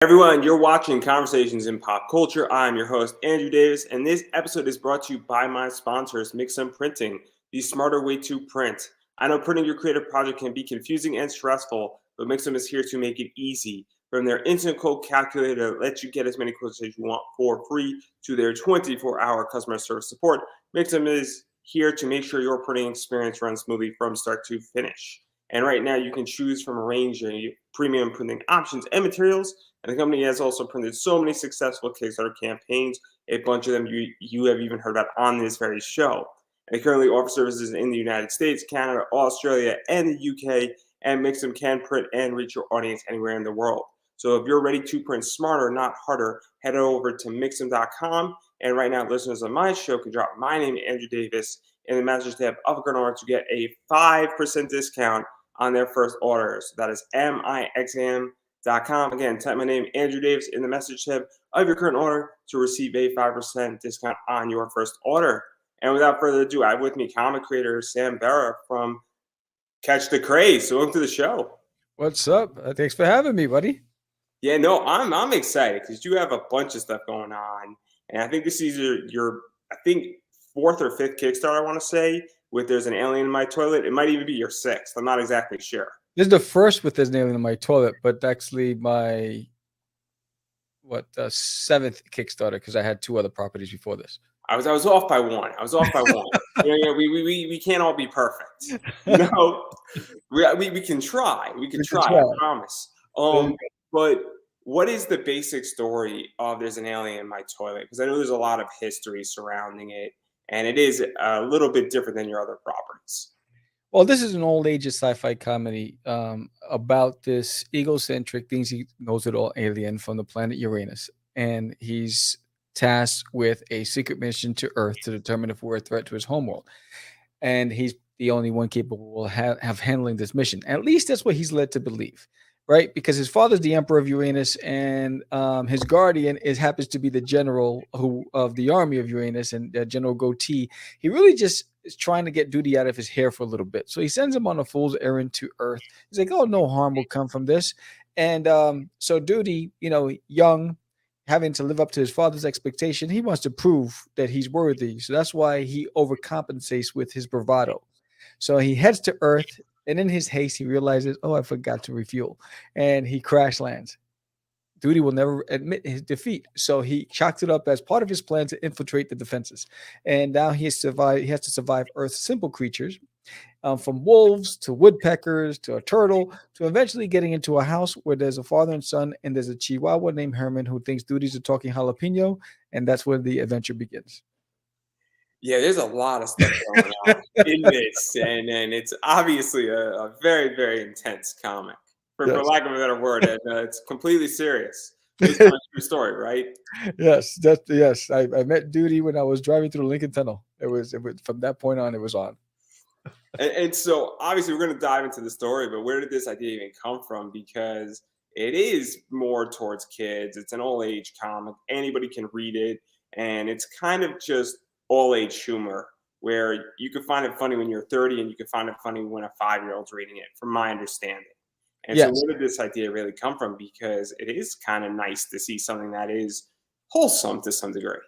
Everyone, you're watching Conversations in Pop Culture. I'm your host, Andrew Davis, and this episode is brought to you by my sponsors, Mixum Printing, the smarter way to print. I know printing your creative project can be confusing and stressful, but Mixum is here to make it easy. From their instant quote calculator that lets you get as many quotes as you want for free to their 24-hour customer service support, Mixum is here to make sure your printing experience runs smoothly from start to finish. And right now, you can choose from a range of premium printing options and materials. And the company has also printed so many successful Kickstarter campaigns. A bunch of them you have even heard about on this very show. And they currently offer services in the United States, Canada, Australia, and the UK. And Mixum can print and reach your audience anywhere in the world. So if you're ready to print smarter, not harder, head over to Mixum.com. And right now, listeners of my show can drop my name, Andrew Davis, in the message tab of a current order to get a 5% discount on their first order. So that is Mixam.com. Again, type my name, Andrew Davis, in the message tab of your current order to receive a 5% discount on your first order. And without further ado, I have with me comic creator Sam Vera from Catch the Craze. So welcome to the show. What's up? Thanks for having me, buddy. Yeah, no, I'm excited because you have a bunch of stuff going on. And I think this is your I think, fourth or fifth Kickstarter, I want to say, with There's an Alien in My Toilet. It might even be your sixth. I'm not exactly sure. This is the first with There's an Alien in My Toilet, but actually my seventh Kickstarter because I had two other properties before this. I was off by one. We can't all be perfect. We can try. We can try. I promise. But what is the basic story of There's an Alien in My Toilet? Because I know there's a lot of history surrounding it, and it is a little bit different than your other properties. Well, this is an old age sci-fi comedy about this egocentric, thinks he knows it all alien from the planet Uranus. And he's tasked with a secret mission to Earth to determine if we're a threat to his homeworld. And he's the only one capable of handling this mission. At least that's what he's led to believe, right? Because his father's the emperor of Uranus, and his guardian happens to be the general of the army of Uranus, and General Goatee. He really just is trying to get Duty out of his hair for a little bit. So he sends him on a fool's errand to Earth. He's like, oh, no harm will come from this. And so Duty, young, having to live up to his father's expectation, he wants to prove that he's worthy. So that's why he overcompensates with his bravado. So he heads to Earth, and in his haste, he realizes, oh, I forgot to refuel. And he crash lands. Duty will never admit his defeat. So he chalked it up as part of his plan to infiltrate the defenses. And now he has to survive Earth's simple creatures, from wolves to woodpeckers to a turtle, to eventually getting into a house where there's a father and son, and there's a Chihuahua named Herman who thinks Duty's a talking jalapeno, and that's where the adventure begins. Yeah, there's a lot of stuff going on in this, and it's obviously a very, very intense comic, for lack of a better word, and it's completely serious. Based on a true story, right? Yes, I met Duty when I was driving through the Lincoln Tunnel. It was from that point on, it was on. And so obviously we're going to dive into the story, but where did this idea even come from? Because it is more towards kids. It's an all age comic. Anybody can read it. And it's kind of just all age humor where you can find it funny when you're 30 and you can find it funny when a 5-year-old's reading it, from my understanding. And so where did this idea really come from? Because it is kind of nice to see something that is wholesome to some degree.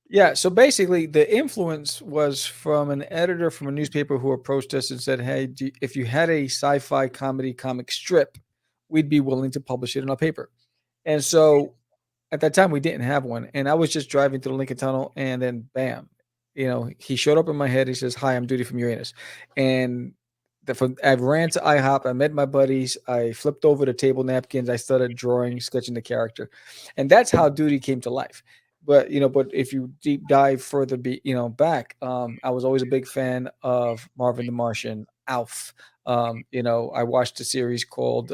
Yeah, so basically the influence was from an editor from a newspaper who approached us and said, hey, if you had a sci-fi comedy comic strip, we'd be willing to publish it in our paper. And so at that time we didn't have one. And I was just driving through the Lincoln Tunnel, and then bam, he showed up in my head. He says, hi, I'm Duty from Uranus. And I ran to IHOP. I met my buddies. I flipped over the table napkins. I started drawing, sketching the character. And that's how Duty came to life. But if you deep dive further, back, I was always a big fan of Marvin the Martian, Alf. I watched a series called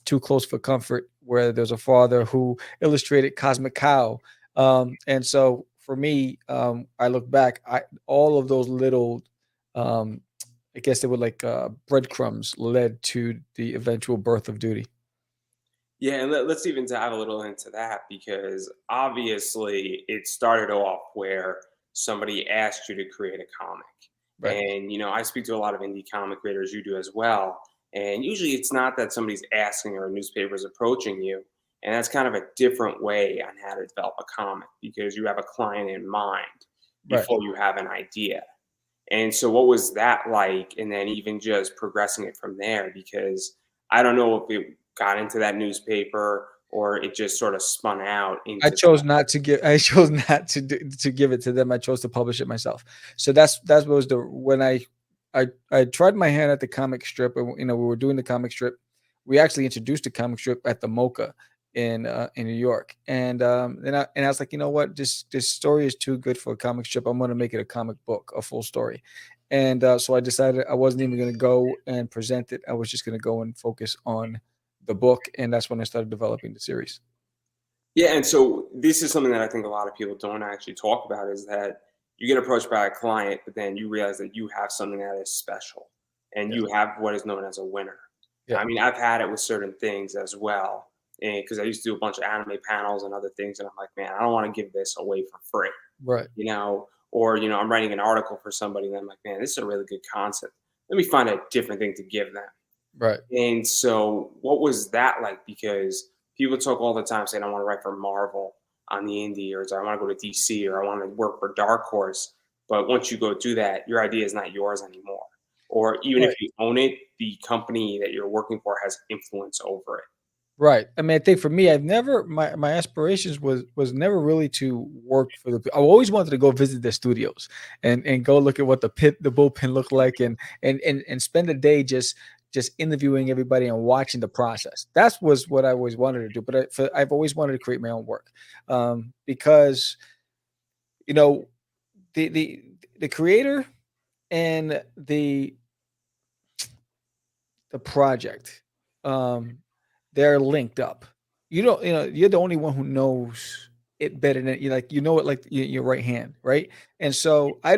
Too Close for Comfort, where there's a father who illustrated Cosmic Cow. And so for me, I look back, all of those little, I guess they were like breadcrumbs led to the eventual birth of Duty. Yeah, and let's even dive a little into that, because obviously it started off where somebody asked you to create a comic. Right. And, I speak to a lot of indie comic creators, you do as well. And usually it's not that somebody's asking or a newspaper is approaching you. And that's kind of a different way on how to develop a comic because you have a client in mind Right. before you have an idea. And so what was that like? And then even just progressing it from there, because I don't know if it got into that newspaper or it just sort of spun out I into chose not to give. I chose not to give it to them. I chose to publish it myself. So that's what was the when I tried my hand at the comic strip, and we were doing the comic strip. We actually introduced the comic strip at the Mocha in New York, and I was like, you know what, this story is too good for a comic strip. I'm going to make it a comic book, a full story, and so I decided I wasn't even going to go and present it. I was just going to go and focus on the book, and that's when I started developing the series. Yeah, and so this is something that I think a lot of people don't actually talk about is that you get approached by a client, but then you realize that you have something that is special and Yes. you have what is known as a winner. Yeah. I mean, I've had it with certain things as well. And because I used to do a bunch of anime panels and other things, and I'm like, man, I don't want to give this away for free, Right. or I'm writing an article for somebody, and I'm like, man, this is a really good concept. Let me find a different thing to give them. Right. And so, what was that like? Because people talk all the time saying, I want to write for Marvel on the indie, or I want to go to DC, or I want to work for Dark Horse. But once you go do that, your idea is not yours anymore. Or even if Right. you own it, the company that you're working for has influence over it. Right. I mean, I think for me, I've never my aspirations was never really to work for the. I always wanted to go visit their studios and go look at what the bullpen looked like and spend a day just interviewing everybody and watching the process. That was what I always wanted to do. But I've always wanted to create my own work, because you know the creator and the project, um, they're linked up. You're the only one who knows it better than you like, it like your right hand, right? And so I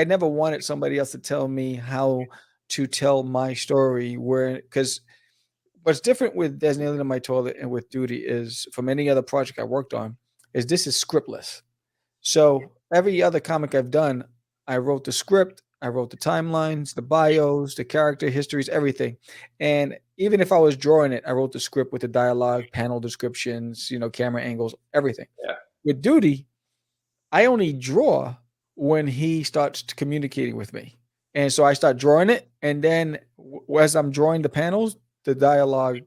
never wanted somebody else to tell me how to tell my story where because what's different with There's Nailing in My Toilet and with Duty is from any other project I worked on is this is scriptless. So every other comic I've done, I wrote the script, I wrote the timelines, the bios, the character histories, everything. And even if I was drawing it, I wrote the script with the dialogue, panel descriptions, camera angles, everything. Yeah. With Duty, I only draw when he starts communicating with me. And so I start drawing it, and then as I'm drawing the panels, the dialogue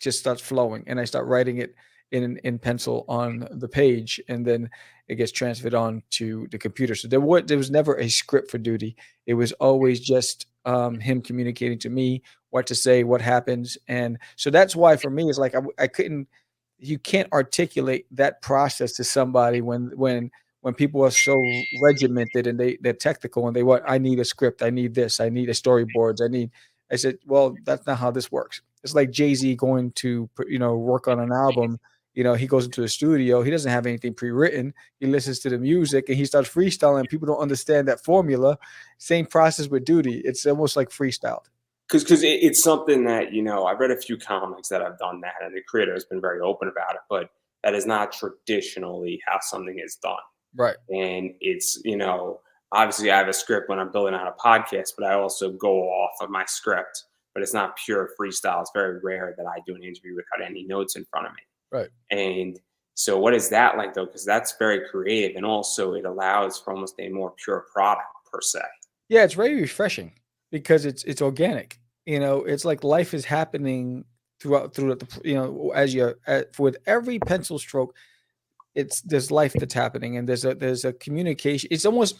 just starts flowing, and I start writing it in pencil on the page, and then it gets transferred on to the computer. So there was never a script for Duty. It was always just him communicating to me what to say, what happens, and so that's why for me it's like I couldn't. You can't articulate that process to somebody when people are so regimented and they're technical and I need a script, I need this, I need a storyboards, I said, well, that's not how this works. It's like Jay-Z going to work on an album. He goes into the studio, he doesn't have anything pre-written, he listens to the music and he starts freestyling. People don't understand that formula. Same process with Duty. It's almost like freestyled. Because it's something that, I've read a few comics that have done that, and the creator has been very open about it, but that is not traditionally how something is done. Right. And it's, obviously I have a script when I'm building out a podcast, but I also go off of my script, but it's not pure freestyle. It's very rare that I do an interview without any notes in front of me. Right. And so what is that like though? Because that's very creative, and also it allows for almost a more pure product per se. Yeah, it's very refreshing because it's organic. It's like life is happening throughout the as with every pencil stroke, there's life that's happening, and there's a communication. It's almost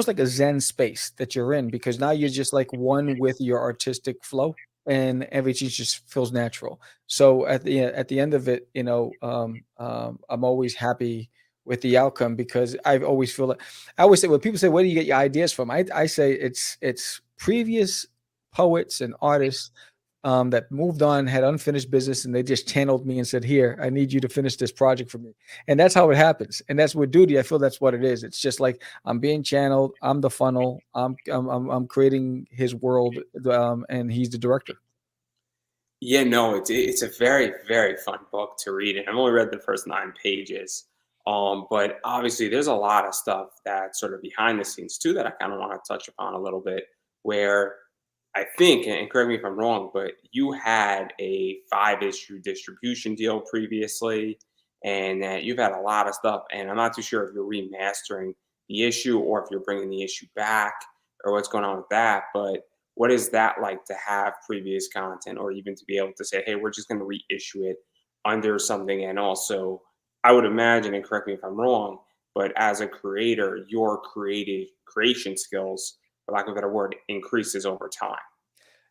like a zen space that you're in because now you're just like one with your artistic flow, and everything just feels natural. So at the end of it, I'm always happy with the outcome because I've always feel like I always say when people say, where do you get your ideas from? I say it's previous poets and artists that moved on, had unfinished business, and they just channeled me and said, "Here, I need you to finish this project for me." And that's how it happens. And that's with Duty. I feel that's what it is. It's just like I'm being channeled. I'm the funnel. I'm creating his world, and he's the director. Yeah, no, it's a very, very fun book to read, and I've only read the first 9 pages. But obviously, there's a lot of stuff that's sort of behind the scenes too that I kind of want to touch upon a little bit. Where I think, and correct me if I'm wrong, but you had a 5-issue distribution deal previously, and that you've had a lot of stuff. And I'm not too sure if you're remastering the issue or if you're bringing the issue back or what's going on with that. But what is that like to have previous content, or even to be able to say, hey, we're just going to reissue it under something? And also, I would imagine, and correct me if I'm wrong, but as a creator, your creative creation skills, for lack of a better word, increases over time.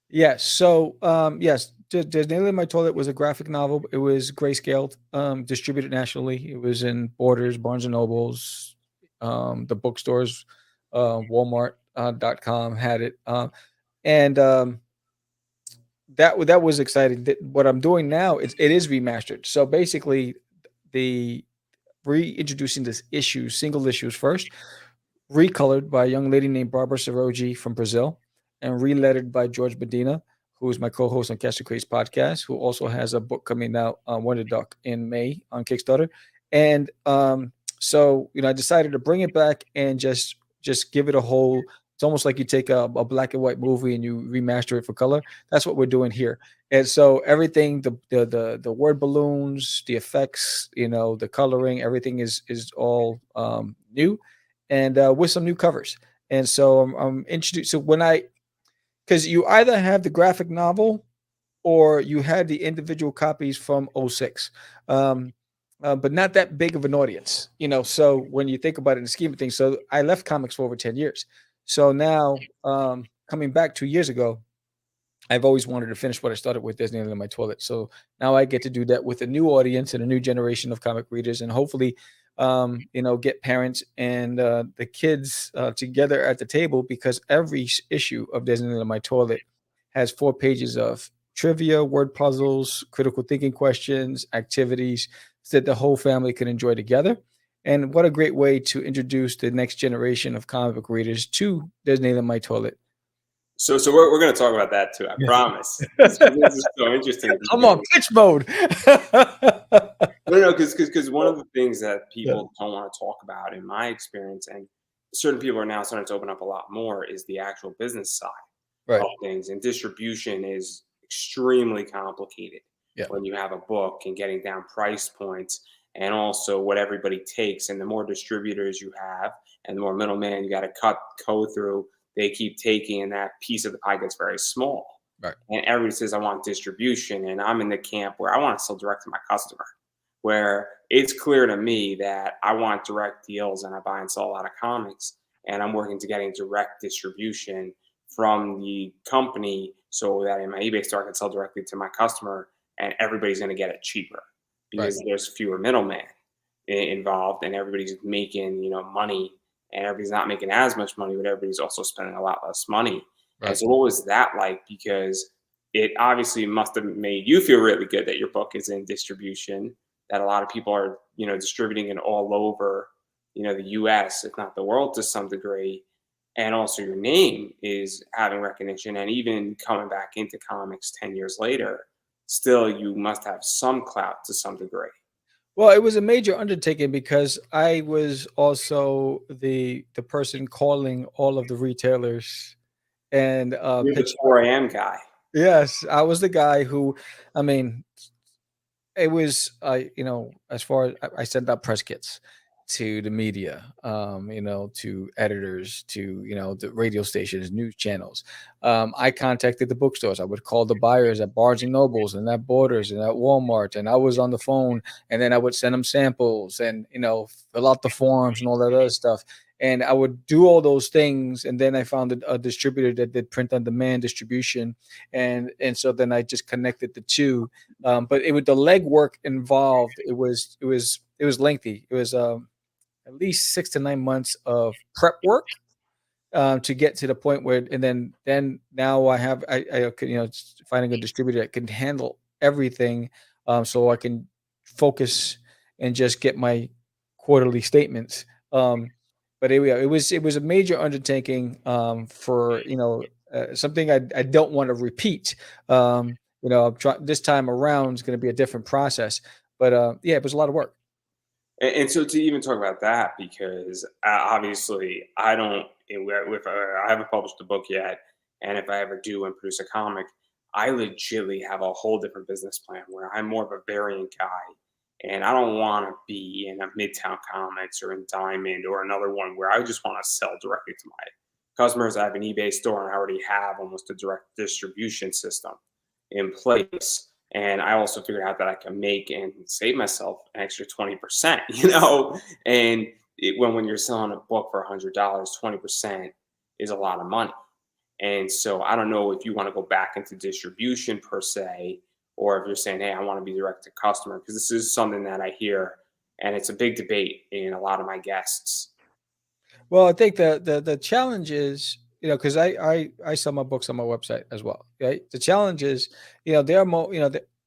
Yes. So, yes, Disneyland My Toilet was a graphic novel. It was grayscaled, distributed nationally. It was in Borders, Barnes and Nobles, the bookstores, Walmart .com had it, and that was exciting. What I'm doing now is it is remastered. So basically, the reintroducing this issue, single issues first, recolored by a young lady named Barbara Saroji from Brazil, and relettered by George Medina, who is my co-host on Catch the Craze podcast, who also has a book coming out on Wonder Duck in May on Kickstarter. And so I decided to bring it back and just give it a whole. It's almost like you take a black and white movie and you remaster it for color. That's what we're doing here. And so everything, the word balloons, the effects, the coloring, everything is all new, and with some new covers. And so I'm introduced. So because you either have the graphic novel or you had the individual copies from '06, but not that big of an audience. So when you think about it in the scheme of things, so I left comics for over 10 years. So now, coming back 2 years ago, I've always wanted to finish what I started with Disneyland in My Toilet. So now I get to do that with a new audience and a new generation of comic readers, and hopefully, get parents and the kids together at the table, because every issue of Disneyland in My Toilet has 4 pages of trivia, word puzzles, critical thinking questions, activities that the whole family can enjoy together. And what a great way to introduce the next generation of comic book readers to Disneyland in My Toilet. So we're going to talk about that too. I promise. This is so interesting I'm on because pitch mode. no, because one of the things that Yeah. people don't want to talk about, in my experience, and certain people are now starting to open up a lot more, is the actual business side of Right. things. And distribution is extremely complicated Yeah. when you have a book, and getting down price points, and also what everybody takes. And the more distributors you have, and the more middleman you got to go through, they keep taking, and that piece of the pie gets very small. Right. And everybody says, I want distribution. And I'm in the camp where I want to sell direct to my customer, where it's clear to me that I want direct deals, and I buy and sell a lot of comics, and I'm working to getting direct distribution from the company, so that in my eBay store I can sell directly to my customer, and everybody's going to get it cheaper Right. because there's fewer middlemen involved, and everybody's making money, and everybody's not making as much money, but everybody's also spending a lot less money. And Right. so what was that like? Because it obviously must have made you feel really good that your book is in distribution, that a lot of people are distributing it all over the US, if not the world, to some degree. And also your name is having recognition, and even coming back into comics 10 years later, still you must have some clout to some degree. Well, it was a major undertaking because I was also the person calling all of the retailers and You're the pitching. 4 a.m. guy. Yes, I was the guy who, I mean, it was, as far as I sent out press kits to the media, to editors, to, the radio stations, news channels. I contacted the bookstores. I would call the buyers at Barnes and Nobles and at Borders and at Walmart, and I was on the phone, and then I would send them samples and, fill out the forms and all that other stuff. And I would do all those things, and then I found a distributor that did print on demand distribution, and so then I just connected the two. But it was the legwork involved. It was lengthy. It was at least 6 to 9 months of prep work to get to the point where, and then now I could, finding a distributor that can handle everything, so I can focus and just get my quarterly statements. But it was a major undertaking, for something I don't want to repeat. This time around is going to be a different process, but yeah, it was a lot of work. And so to even talk about that, because obviously I don't, I haven't published a book yet, And if I ever do and produce a comic, I legitimately have a whole different business plan where I'm more of a variant guy. And I don't want to be in a Midtown Comics or in Diamond or another one where I just want to sell directly to my customers. I have an eBay store and I already have almost a direct distribution system in place. And I also figured out that I can make and save myself an extra 20%, and when you're selling a book for $100, 20% is a lot of money. And so I don't know if you want to go back into distribution per se, or if you're saying, hey, I want to be direct to customer, because this is something that I hear and it's a big debate in a lot of my guests. Well, I think the challenge is, because I sell my books on my website as well. Right. The challenge is, there are more,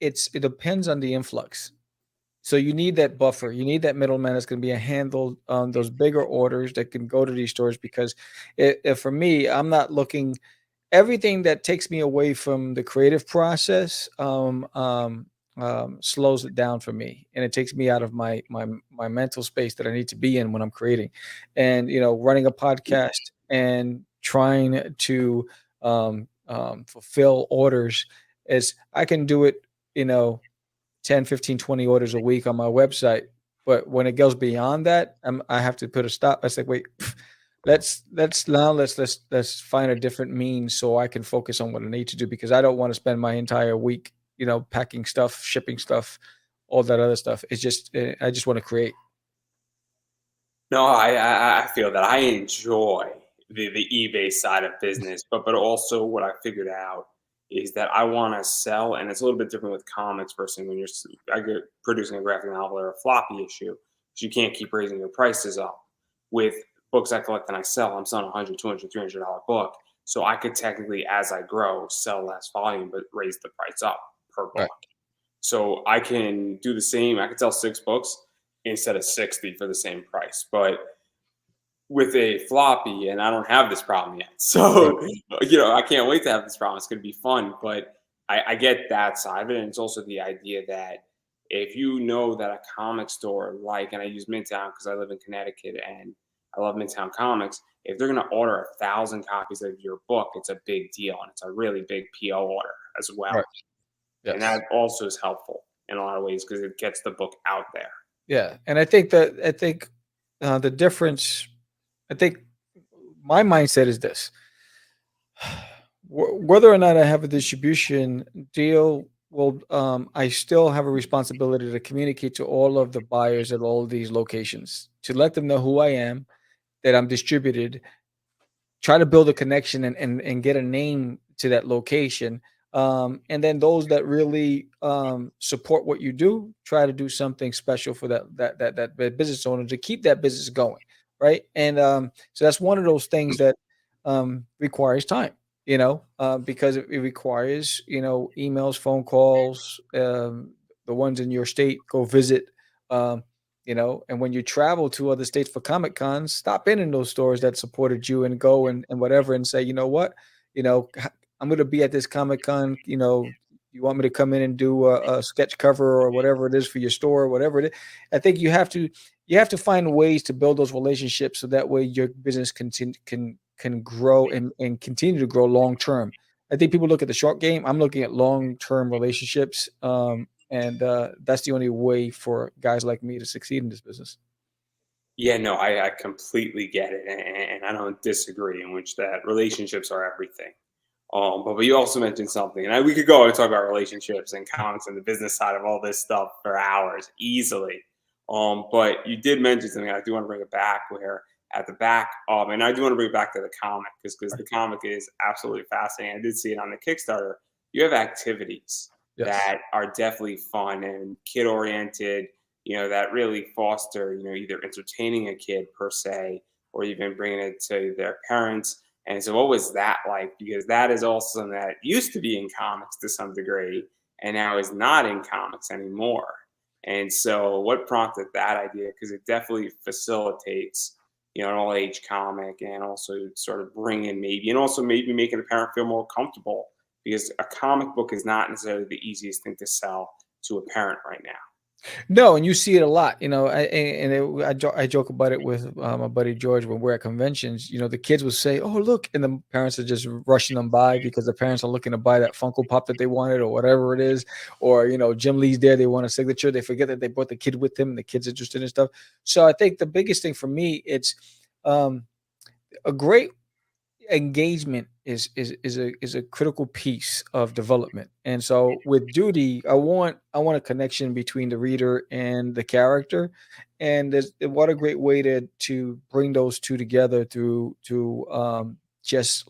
it depends on the influx. So you need that buffer. You need that middleman that's going to be a handle on those bigger orders that can go to these stores. Because if for me, I'm not looking everything that takes me away from the creative process, slows it down for me, and it takes me out of my mental space that I need to be in when I'm creating. And running a podcast and trying to fulfill orders, is I can do it, you know 10, 15, 20 orders a week on my website. But when it goes beyond that, I have to put a stop. I say, wait, let's find a different means so I can focus on what I need to do, because I don't want to spend my entire week, packing stuff, shipping stuff, all that other stuff. It's just, I just want to create. No, I feel that I enjoy the eBay side of business, but also what I figured out is that I want to sell, and it's a little bit different with comics versus when producing a graphic novel or a floppy issue, because you can't keep raising your prices up. With books I collect and I sell, I'm selling 100, 200, $300 book, so I could technically, as I grow, sell less volume but raise the price up per book. Right. So I can do the same. I could sell 6 books instead of 60 for the same price. But with a floppy, and I don't have this problem yet. Right. So, I can't wait to have this problem. It's going to be fun. But I get that side of it. And it's also the idea that if you know that a comic store, and I use Midtown because I live in Connecticut and I love Midtown Comics, if they're going to order 1,000 copies of your book, it's a big deal. And it's a really big PO order as well. Right. And Yes. that also is helpful in a lot of ways because it gets the book out there. Yeah. And I think the difference, I think my mindset is this: whether or not I have a distribution deal, well, I still have a responsibility to communicate to all of the buyers at all of these locations, to let them know who I am, that I'm distributed, try to build a connection, and get a name to that location. And then those that really support what you do, try to do something special for that business owner to keep that business going, right? And so that's one of those things that requires time, because it requires, emails, phone calls, the ones in your state, go visit. Um, and when you travel to other states for Comic Cons, stop in those stores that supported you, and go and whatever, and say, you know what, I'm going to be at this Comic Con. You want me to come in and do a sketch cover or whatever it is for your store, whatever it is. I think you have to find ways to build those relationships so that way your business can grow and continue to grow long term. I think people look at the short game. I'm looking at long term relationships. And that's the only way for guys like me to succeed in this business. Yeah, no, I completely get it, and I don't disagree in which that relationships are everything. But you also mentioned something, and we could go and talk about relationships and comics and the business side of all this stuff for hours easily. But you did mention something. I do want to bring it back where at the back, and I do want to bring it back to the comic because the comic is absolutely fascinating. I did see it on the Kickstarter. You have activities Yes. that are definitely fun and kid oriented, that really foster, either entertaining a kid per se, or even bringing it to their parents. And so what was that like? Because that is also something that used to be in comics to some degree and now is not in comics anymore. And so what prompted that idea? Because it definitely facilitates, an all age comic, and also sort of bringing and also maybe making the parent feel more comfortable, because a comic book is not necessarily the easiest thing to sell to a parent right now. No, and you see it a lot, I joke about it with my buddy George when we're at conventions. The kids will say, "Oh, look," and the parents are just rushing them by because the parents are looking to buy that Funko Pop that they wanted or whatever it is, or Jim Lee's there, they want a signature. They forget that they brought the kid with them, and the kid's interested in stuff. So I think the biggest thing for me, it's um, a great engagement is a critical piece of development. And so with duty, I want a connection between the reader and the character. And what a great way to bring those two together through to just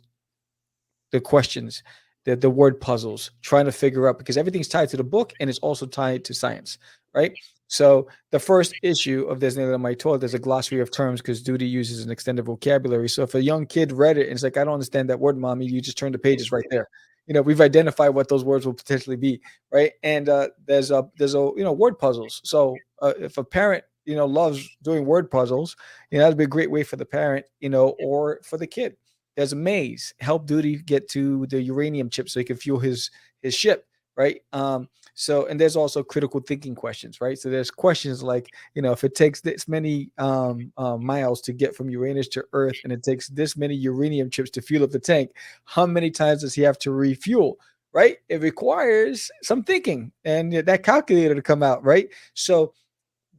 the questions, the word puzzles, trying to figure out, because everything's tied to the book and it's also tied to science, right? So the first issue of Disneyland on my tour, there's a glossary of terms because Duty uses an extended vocabulary. So if a young kid read it and it's like, I don't understand that word, mommy, you just turn the pages right there. We've identified what those words will potentially be, right? And there's word puzzles. So if a parent loves doing word puzzles, that'd be a great way for the parent, or for the kid. There's a maze. Help Duty get to the uranium chip so he can fuel his ship, right? And there's also critical thinking questions, right? So there's questions like, if it takes this many miles to get from Uranus to Earth, and it takes this many uranium chips to fuel up the tank, how many times does he have to refuel? Right? It requires some thinking and that calculator to come out, right? So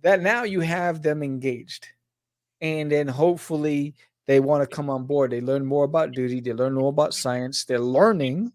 that now you have them engaged, and then hopefully they want to come on board. They learn more about duty, they learn more about science, they're learning,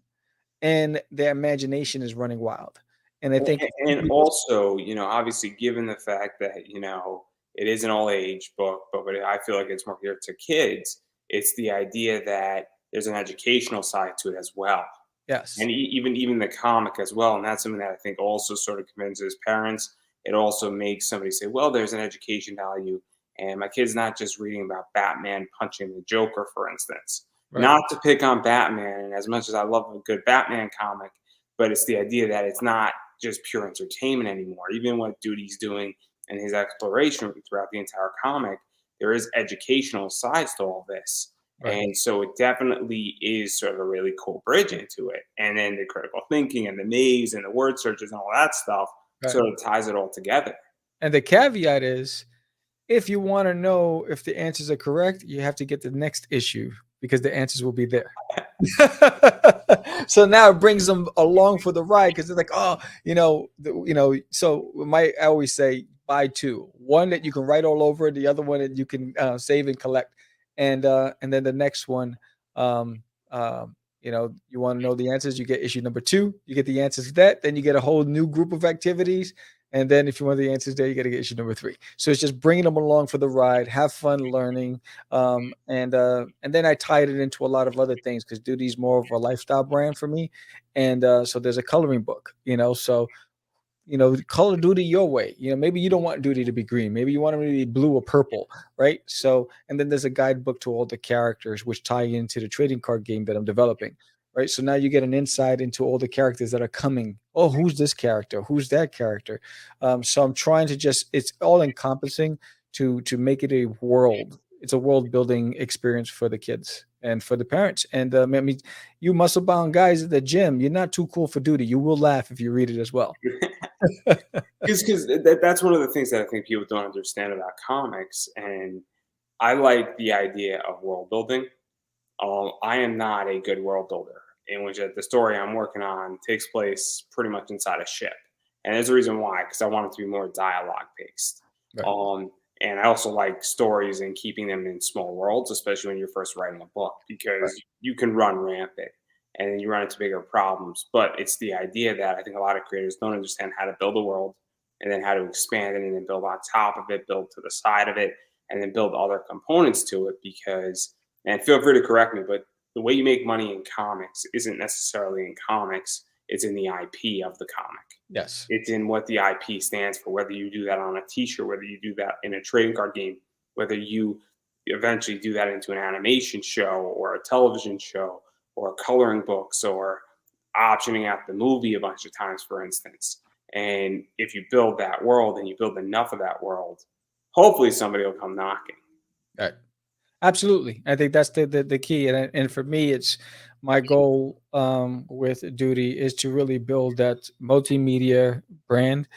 and their imagination is running wild. And I think And also, obviously, given the fact that it is an all age book, but I feel like it's more geared to kids. It's the idea that there's an educational side to it as well, yes, and even the comic as well. And that's something that I think also sort of convinces parents. It also makes somebody say, "Well, there's an education value." And my kid's not just reading about Batman punching the Joker, for instance. right, Not to pick on Batman, and as much as I love a good Batman comic, but it's the idea that it's not just pure entertainment anymore. Even what Duty's doing and his exploration throughout the entire comic, there is educational sides to all this. right, And so it definitely is sort of a really cool bridge into it. And then the critical thinking and the maze and the word searches and all that stuff right. sort of ties it all together. And the caveat is, if you want to know if the answers are correct, you have to get the next issue because the answers will be there. So now it brings them along for the ride because they're like, oh, So I always say buy two, one that you can write all over, the other one that you can save and collect, and then the next one, um, you want to know the answers, you get issue number two, you get the answers to that, then you get a whole new group of activities. And then if you want the answers there, you got to get issue number three. So it's just bringing them along for the ride, have fun learning, and then I tied it into a lot of other things because Duty's more of a lifestyle brand for me, and so there's a coloring book, so color Duty your way. Maybe you don't want Duty to be green, maybe you want him to be blue or purple, right? So, and then there's a guidebook to all the characters which tie into the trading card game that I'm developing, right? So now you get an insight into all the characters that are coming. Oh, who's this character, who's that character? So I'm trying to just, it's all encompassing to make it a world. It's a world building experience for the kids and for the parents. And I mean, you muscle bound guys at the gym, you're not too cool for Duty. You will laugh if you read it as well. Because that's one of the things that I think people don't understand about comics. And I like the idea of world building. I am not a good world builder, in which the story I'm working on takes place pretty much inside a ship. And there's a reason why, because I want it to be more dialogue based. Right. Um, and I also like stories and keeping them in small worlds, especially when you're first writing a book, Right. because you can run rampant and then you run into bigger problems. But it's the idea that I think a lot of creators don't understand how to build a world and then how to expand it and then build on top of it, build to the side of it, and then build other components to it. Because, and feel free to correct me, but the way you make money in comics isn't necessarily in comics, it's in the IP of the comic. Yes. It's in what the IP stands for, whether you do that on a t-shirt, whether you do that in a trading card game, whether you eventually do that into an animation show or a television show or coloring books or optioning out the movie a bunch of times, for instance. And if you build that world and you build enough of that world, hopefully somebody will come knocking. Right. Absolutely. I think that's the key. And for me, it's my goal with Duty is to really build that multimedia brand.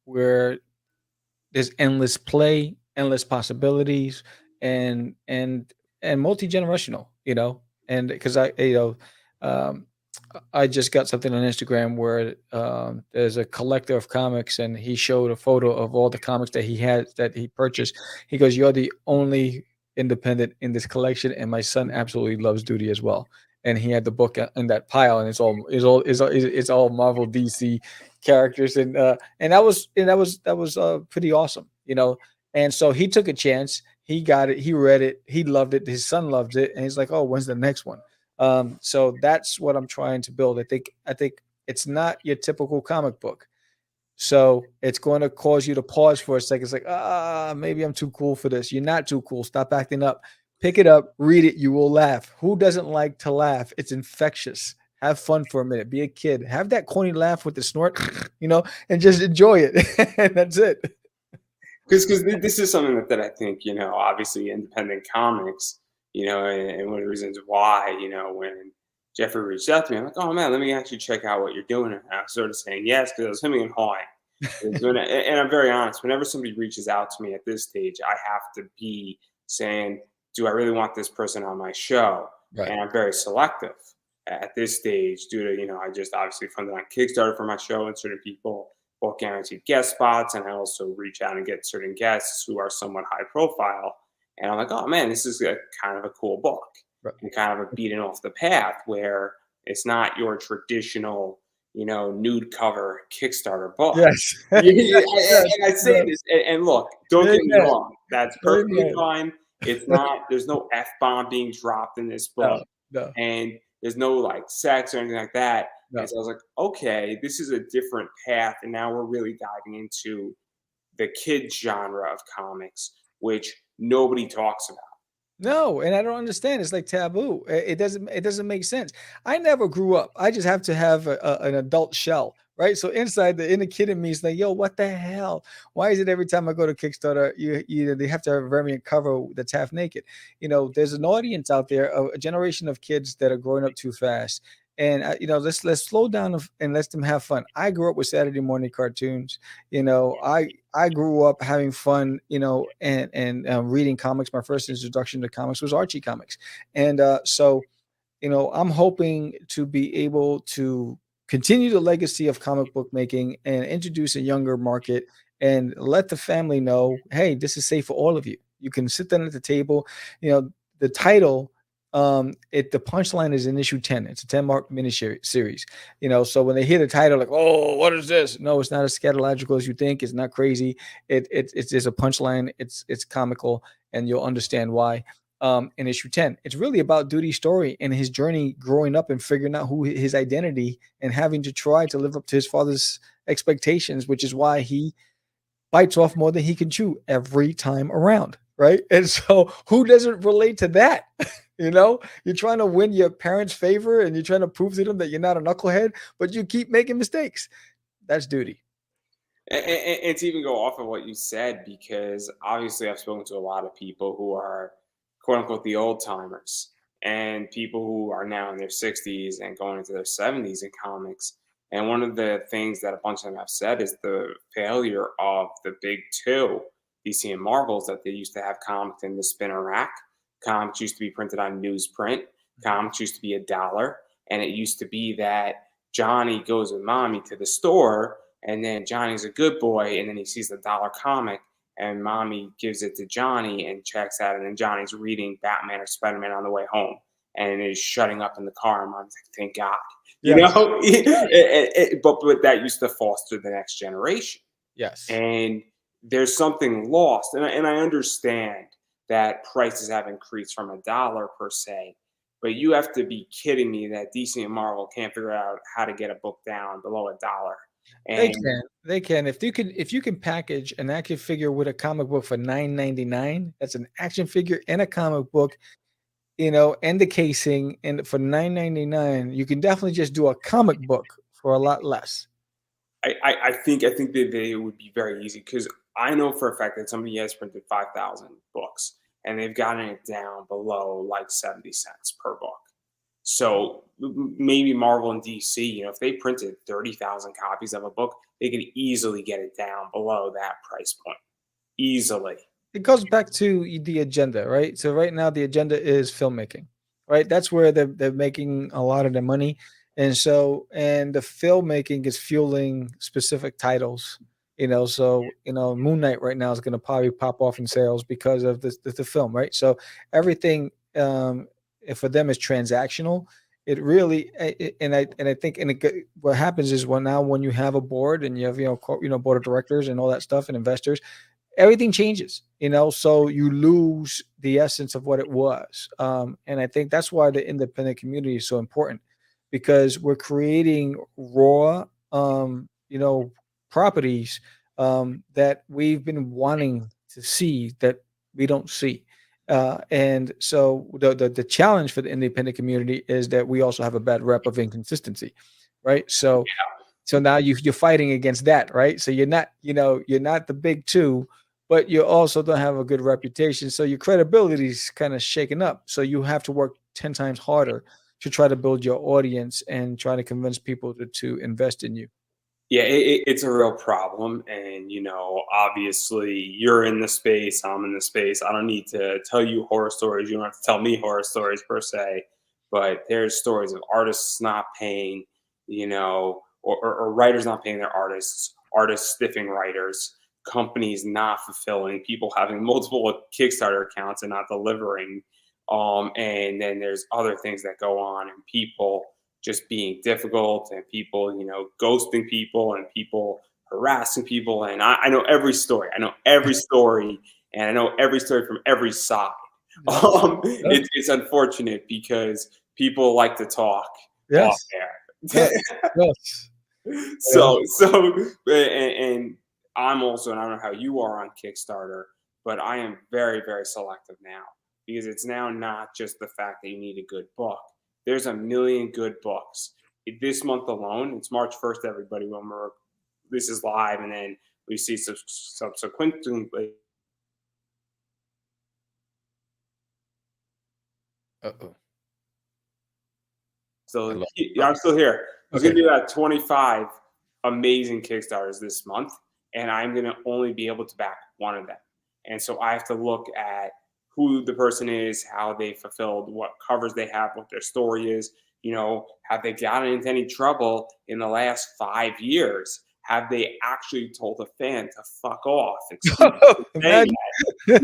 where there's endless play, endless possibilities, and multi-generational, and because um, I just got something on Instagram where there's a collector of comics, and he showed a photo of all the comics that he had that he purchased. He goes, "You're the only independent in this collection, and my son absolutely loves Duty as well." And he had the book in that pile, and it's all Marvel, DC characters, and that was pretty awesome, And so he took a chance. He got it. He read it. He loved it. His son loved it, and he's like, "Oh, when's the next one?" So that's what I'm trying to build. I think it's not your typical comic book. So it's going to cause you to pause for a second. It's like, maybe I'm too cool for this. You're not too cool. Stop acting up. Pick it up, read it. You will laugh. Who doesn't like to laugh? It's infectious. Have fun for a minute. Be a kid. Have that corny laugh with the snort, and just enjoy it. And that's it. Because this is something that I think, obviously independent comics, and one of the reasons why, when Jeffrey reached out to me, I'm like, oh man, let me actually check out what you're doing. And I was sort of saying yes because I was hemming and hawing. And I'm very honest, whenever somebody reaches out to me at this stage, I have to be saying, do I really want this person on my show? Right. And I'm very selective at this stage due to, I just obviously funded on Kickstarter for my show and certain people both guaranteed guest spots, and I also reach out and get certain guests who are somewhat high profile. And I'm like, oh man, this is kind of a cool book, Right. and kind of a beating off the path where it's not your traditional, nude cover Kickstarter book. Yes. And I say this, and look, don't get me wrong, that's perfectly fine. It's not. There's no F-bomb being dropped in this book, No. and there's no like sex or anything like that. No. And so I was like, okay, this is a different path. And now we're really diving into the kids genre of comics, which nobody talks about. No, and I don't understand. It's like taboo. It doesn't make sense. I never grew up. I just have to have an adult shell, right? So inside the inner kid in me is like, yo, what the hell? Why is it every time I go to Kickstarter, they have to have a variant cover that's half naked? There's an audience out there, a generation of kids that are growing up too fast. And let's slow down and let them have fun. I grew up with Saturday morning cartoons. I grew up having fun, and reading comics. My first introduction to comics was Archie comics, and so I'm hoping to be able to continue the legacy of comic book making and introduce a younger market and let the family know, hey, this is safe for all of you. You can sit down at the table. The title. The punchline is in issue 10. It's a 10-mark mini-series. So when they hear the title, like, oh, what is this? No, it's not as scatological as you think. It's not crazy. It's a punchline. It's comical, and you'll understand why. In issue 10, it's really about Duty's story and his journey growing up and figuring out who his identity and having to try to live up to his father's expectations, which is why he bites off more than he can chew every time around. Right. And so who doesn't relate to that? You're trying to win your parents' favor and you're trying to prove to them that you're not a knucklehead, but you keep making mistakes. That's Duty. And to even go off of what you said, because obviously I've spoken to a lot of people who are quote unquote the old timers and people who are now in their 60s and going into their 70s in comics. And one of the things that a bunch of them have said is the failure of the big two, DC and Marvels, that they used to have comics in the spinner rack. Comics used to be printed on newsprint. Comics used to be $1. And it used to be that Johnny goes with mommy to the store, and then Johnny's a good boy, and then he sees the $1 comic, and mommy gives it to Johnny and checks out, and then Johnny's reading Batman or Spider-Man on the way home, and is shutting up in the car, and mom's like, thank God. Yes. But that used to foster the next generation. Yes. And there's something lost. And I understand that prices have increased from $1 per se, but you have to be kidding me that DC and Marvel can't figure out how to get a book down below $1. And They can. If you can package an action figure with a comic book for $9.99, that's an action figure and a comic book, and the casing, and for $9.99, you can definitely just do a comic book for a lot less. I think that they would be very easy, because I know for a fact that somebody has printed 5,000 books and they've gotten it down below like 70 cents per book. So maybe Marvel and DC, if they printed 30,000 copies of a book, they could easily get it down below that price point. Easily. It goes back to the agenda, right? So right now the agenda is filmmaking, right? That's where they're making a lot of their money. And the filmmaking is fueling specific titles, so Moon Knight right now is going to probably pop off in sales because of the film, right? So everything for them is transactional. It really and I think what happens is when you have a board and you have board of directors and all that stuff and investors, everything changes, so you lose the essence of what it was. And I think that's why the independent community is so important, because we're creating raw, properties that we've been wanting to see that we don't see. And so the challenge for the independent community is that we also have a bad rep of inconsistency, right? So now you're fighting against that, right? So you're not the big two, but you also don't have a good reputation. So your credibility is kind of shaken up. So you have to work 10 times harder to try to build your audience and try to convince people to invest in you. Yeah, it's a real problem. And, obviously you're in the space, I'm in the space. I don't need to tell you horror stories. You don't have to tell me horror stories per se, but there's stories of artists not paying, or writers not paying their artists stiffing writers, companies not fulfilling, people having multiple Kickstarter accounts and not delivering. And then there's other things that go on, and people just being difficult, and people, ghosting people, and people harassing people. And I know every story. I know every story, and I know every story from every side. Yeah. It's unfortunate because people like to talk off Yes. air. Yes. And I'm also, and I don't know how you are on Kickstarter, but I am very, very selective now, because it's now not just the fact that you need a good book. There's a million good books. This month alone, it's March 1st, everybody, when this is live, and then we see subsequently. Uh-oh. So yeah, I'm still here. There's going to be about 25 amazing Kickstarters this month, and I'm going to only be able to back one of them. And so I have to look at who the person is, how they fulfilled, what covers they have, what their story is. Have they gotten into any trouble in the last 5 years? Have they actually told a fan to fuck off? Imagine. But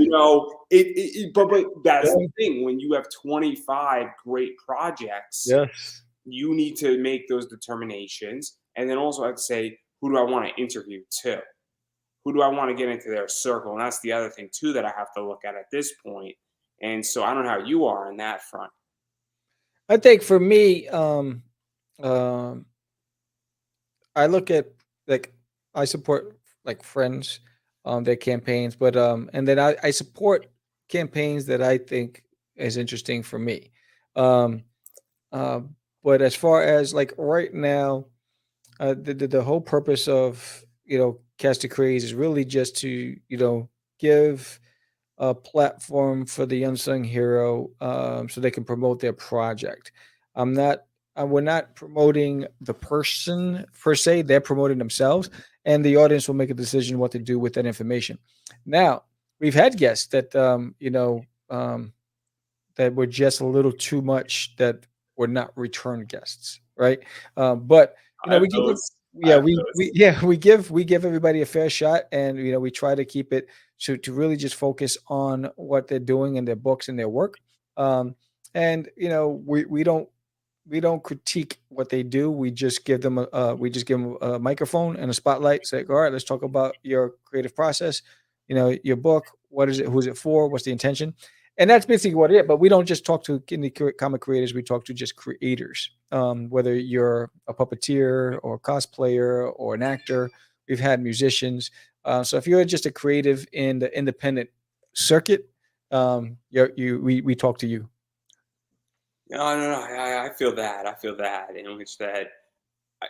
that's the thing. When you have 25 great projects, Yes. you need to make those determinations. And then also I have to say, who do I want to interview too? Who do I want to get into their circle? And that's the other thing too that I have to look at this point. And so I don't know how you are on that front. I think for me, I look at, like, I support like friends, their campaigns, but and then I support campaigns that I think is interesting for me. Um, uh, but as far as like right now, the whole purpose of Cast of Craze is really just to give a platform for the unsung hero, so they can promote their project. I'm not. We're not promoting the person per se. They're promoting themselves, and the audience will make a decision what to do with that information. Now, we've had guests that that were just a little too much, that were not return guests, right? But we give them, yeah, we give everybody a fair shot, and we try to keep it to really just focus on what they're doing in their books and their work. And we don't critique what they do. We just give them a microphone and a spotlight. Say, all right, let's talk about your creative process. Your book. What is it? Who's it for? What's the intention? And that's basically what it is. But we don't just talk to comic creators. We talk to just creators. Whether you're a puppeteer or a cosplayer or an actor, we've had musicians. So if you're just a creative in the independent circuit, we talk to you. No. I feel that. I feel that. In which that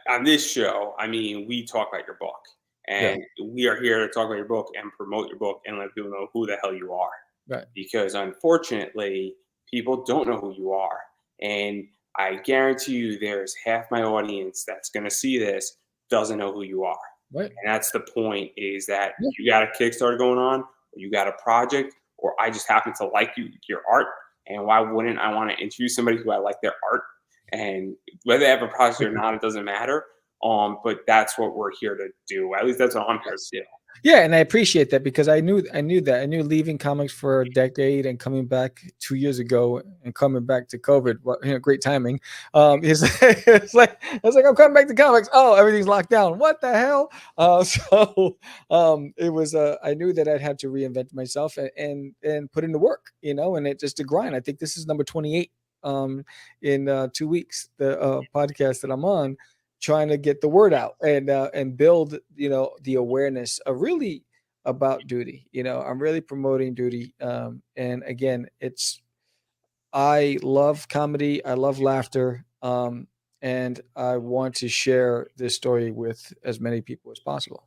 on this show, I mean, we talk about your book, Yeah. and we are here to talk about your book and promote your book and let people know who the hell you are. Right. Because unfortunately, people don't know who you are. And I guarantee you there's half my audience that's going to see this doesn't know who you are. Right. And that's the point, is that Yeah. you got a Kickstarter going on, or you got a project, or I just happen to like your art. And why wouldn't I want to introduce somebody who I like their art? And whether they have a project or not, it doesn't matter. But that's what we're here to do. At least that's what I'm here to do. Yeah, and I appreciate that, because I knew that. I knew leaving comics for a decade and coming back 2 years ago and coming back to COVID. Well, great timing. It's, it's like I'm coming back to comics. Oh, everything's locked down. What the hell? It was. I knew that I'd have to reinvent myself and put in the work. And it just a grind. I think this is number 28 in 2 weeks. The podcast that I'm on, trying to get the word out and build the awareness of really about duty. I'm really promoting duty, and again, I love comedy, I love laughter, and I want to share this story with as many people as possible.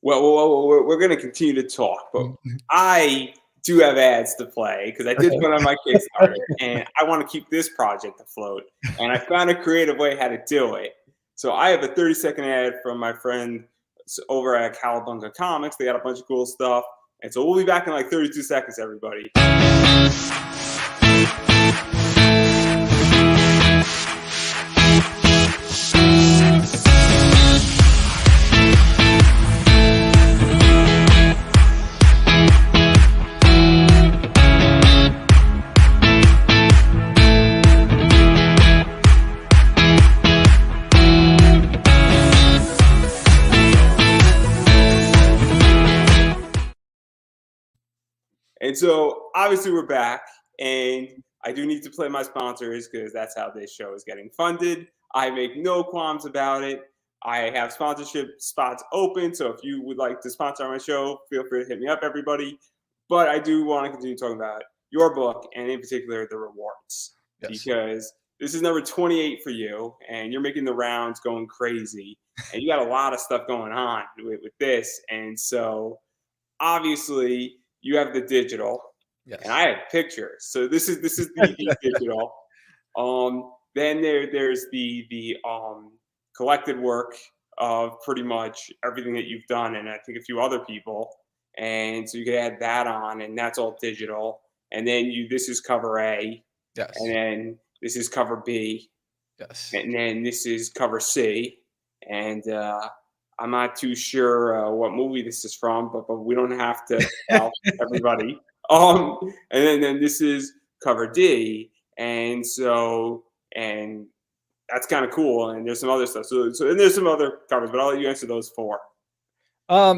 Well, we're going to continue to talk, but I do have ads to play, because I did put on my Kickstarter, and I want to keep this project afloat, and I found a creative way how to do it. So I have a 30-second ad from my friend over at Cowabunga Comics. They got a bunch of cool stuff. And so we'll be back in like 32 seconds, everybody. And so obviously we're back, and I do need to play my sponsors, because that's how this show is getting funded. I make no qualms about it. I have sponsorship spots open, so if you would like to sponsor my show, feel free to hit me up, everybody. But I do want to continue talking about your book, and in particular the rewards, because this is number 28 for you, and you're making the rounds, going crazy, and you got a lot of stuff going on with this. And so obviously you have the digital, and I have pictures. So this is the digital. Then there's the collected work of pretty much everything that you've done, and I think a few other people. And so you could add that on, and that's all digital. And then this is cover A. Yes. And then this is cover B. Yes. And then this is cover C. And I'm not too sure what movie this is from, but we don't have to tell everybody. And then this is cover D, and that's kind of cool. And there's some other stuff. So and there's some other covers, but I'll let you answer those four.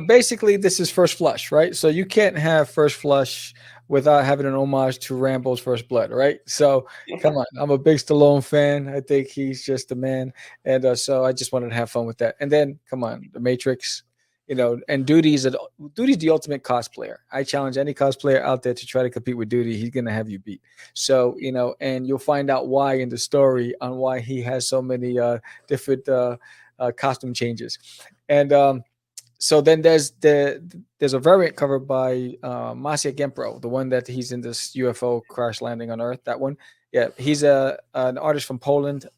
Basically, this is First Flush, right? So you can't have First Flush without having an homage to Rambo's First Blood, right? So come on, I'm a big Stallone fan. I think he's just the man, and so I just wanted to have fun with that. And then come on, The Matrix, and Duty's the ultimate cosplayer. I challenge any cosplayer out there to try to compete with Duty. He's gonna have you beat. So and you'll find out why in the story on why he has so many different costume changes, and so then there's a variant cover by Masia Gempro, the one that he's in this UFO crash landing on Earth. That one, yeah, he's an artist from Poland,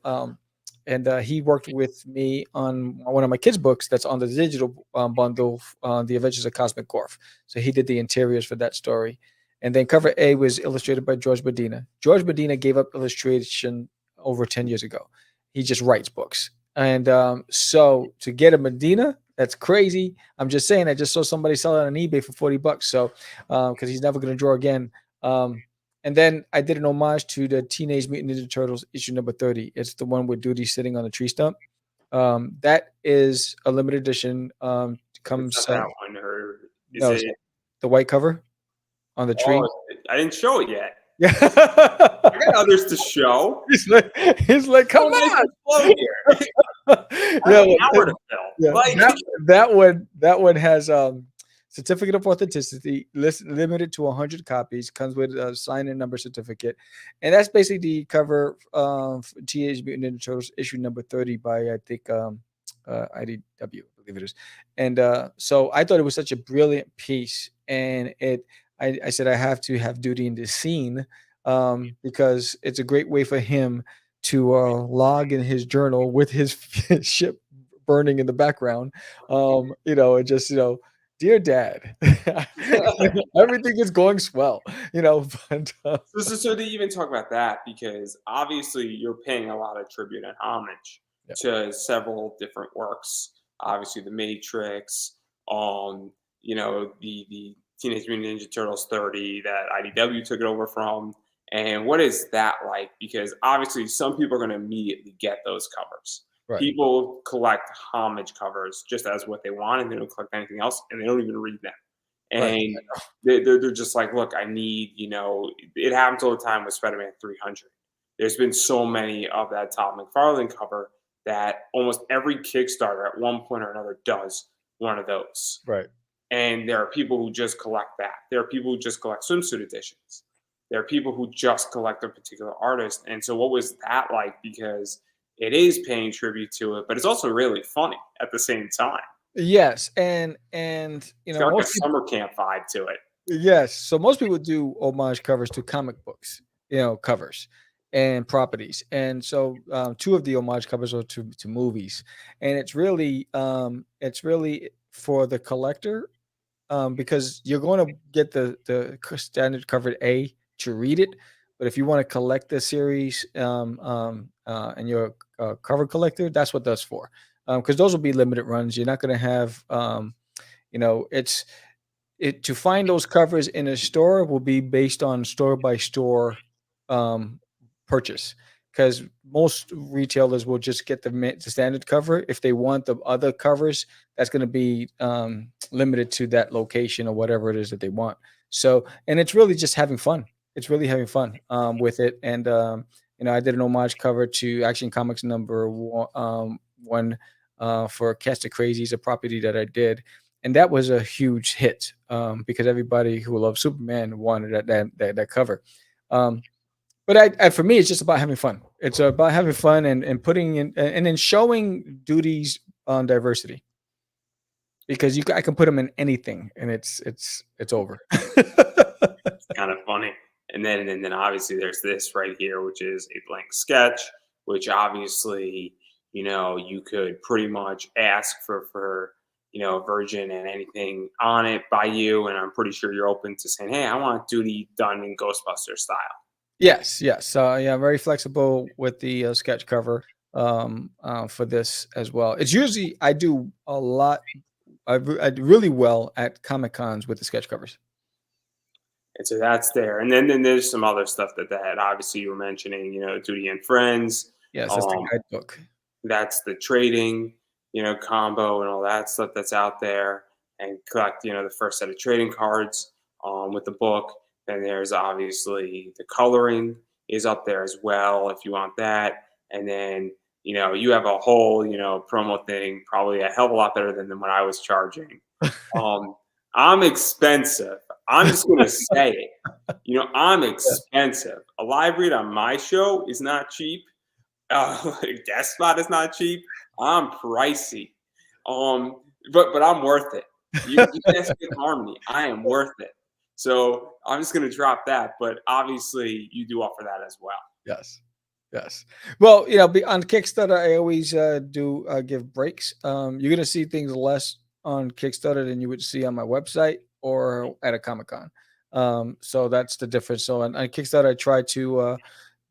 and he worked with me on one of my kids' books that's on the digital bundle, The Adventures of Cosmic Corp. So he did the interiors for that story, and then cover A was illustrated by George Medina. George Medina gave up illustration over 10 years ago. He just writes books, and so to get a Medina. That's crazy. I'm just saying. I just saw somebody sell it on eBay for $40. So, because he's never going to draw again. And then I did an homage to the Teenage Mutant Ninja Turtles issue number 30. It's the one with Duty sitting on a tree stump. That is a limited edition. Comes that one, or is it the white cover on the tree? I didn't show it yet. Yeah, I got others to show. He's like, come on. That one has certificate of authenticity, limited to 100 copies, comes with a sign and number certificate, and that's basically the cover of Teenage Mutant Ninja Turtles issue number 30 by I think IDW, I believe it is. And so I thought it was such a brilliant piece, and I said I have to have Duty in this scene, because it's a great way for him to log in his journal with his ship burning in the background. And just, dear dad, everything is going swell, but So to even talk about that, because obviously you're paying a lot of tribute and homage yeah, to several different works. Obviously, The Matrix, the Teenage Mutant Ninja Turtles 30 that IDW took it over from. And what is that like? Because obviously, some people are going to immediately get those covers. right, People collect homage covers just as what they want, and they don't collect anything else, and they don't even read them. right, And they're just like, look, I need, it happens all the time with Spider-Man 300. There's been so many of that Todd McFarlane cover that almost every Kickstarter at one point or another does one of those. right. And there are people who just collect that. There are people who just collect swimsuit editions. There are people who just collect a particular artist. And so what was that like? Because it is paying tribute to it, but it's also really funny at the same time. Yes, and It's got like a most people. summer camp vibe to it. Yes. So most people do homage covers to comic books, covers and properties. And so two of the homage covers are to movies. And it's really for the collector, because you're going to get the standard covered A to read it. But if you want to collect the series, and you're a cover collector, that's what that's for. Because those will be limited runs. You're not going to have, it's to find those covers in a store will be based on store by store um, purchase, because most retailers will just get the standard cover. If they want the other covers, that's going to be limited to that location or whatever it is that they want. So, and it's really just having fun. It's really having fun with it. And I did an homage cover to Action Comics number one for Cast the Crazies, a property that I did, and that was a huge hit because everybody who loves Superman wanted that cover. Um, but for me, it's just about having fun. It's about having fun and putting in and then showing duties on diversity, because I can put them in anything and it's over. Kind of funny. And then obviously there's this right here, which is a blank sketch, which obviously, you could pretty much ask for a version and anything on it by you. And I'm pretty sure you're open to saying, hey, I want duty done in Ghostbuster style. Yes, yes. Yeah, very flexible with the sketch cover for this as well. It's usually I do a lot. I do really well at Comic Cons with the sketch covers. And so that's there. And then there's some other stuff that obviously you were mentioning, Duty and Friends. Yes, that's the Um, guidebook. that's the trading, combo and all that stuff that's out there, and collect, the first set of trading cards with the book. Then there's obviously the coloring is up there as well if you want that. And then, you have a whole, promo thing, probably a hell of a lot better than what I was charging. Um, I'm expensive. I'm just gonna say it. I'm Yeah. expensive. A live read on my show is not cheap. Guest spot is not cheap. I'm pricey. But I'm worth it. You can't skip Harmony. I am worth it. So I'm just gonna drop that. But obviously, you do offer that as well. Yes. Yes. Well, on Kickstarter, I always do give breaks. You're gonna see things less on Kickstarter than you would see on my website or at a Comic Con. So that's the difference. So on Kickstarter, I try to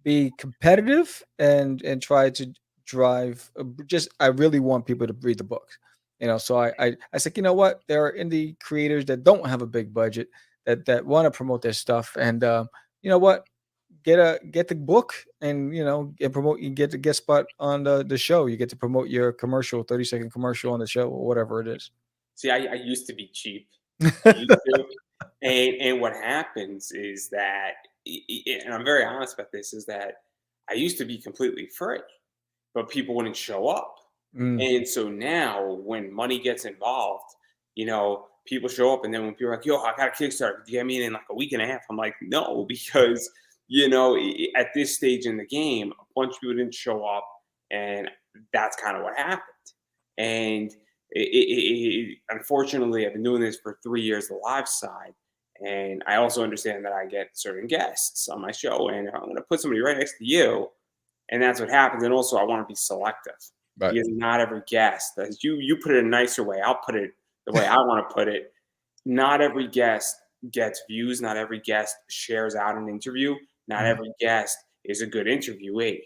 be competitive and try to drive. Just I really want people to read the book. So I said, you know what? There are indie creators that don't have a big budget that want to promote their stuff, and you know what? Get the book and and promote. You get the guest spot on the show. You get to promote your commercial, 30-second commercial on the show or whatever it is. See, I used to be cheap. I used to. And what happens is that, and I'm very honest about this, is that I used to be completely free, but people wouldn't show up. Mm, And so now when money gets involved, people show up, and then when people are like, yo, I got a Kickstarter, could you get me in like a week and a half? I'm like, no, because, at this stage in the game, a bunch of people didn't show up, and that's kind of what happened. And unfortunately, I've been doing this for 3 years, the live side. And I also understand that I get certain guests on my show. And if I'm going to put somebody right next to you, And that's what happens. And also, I want to be selective Right. because not every guest, as you put it a nicer way, I'll put it the way I want to put it. Not every guest gets views. Not every guest shares out an interview. Not Mhm. every guest is a good interviewee.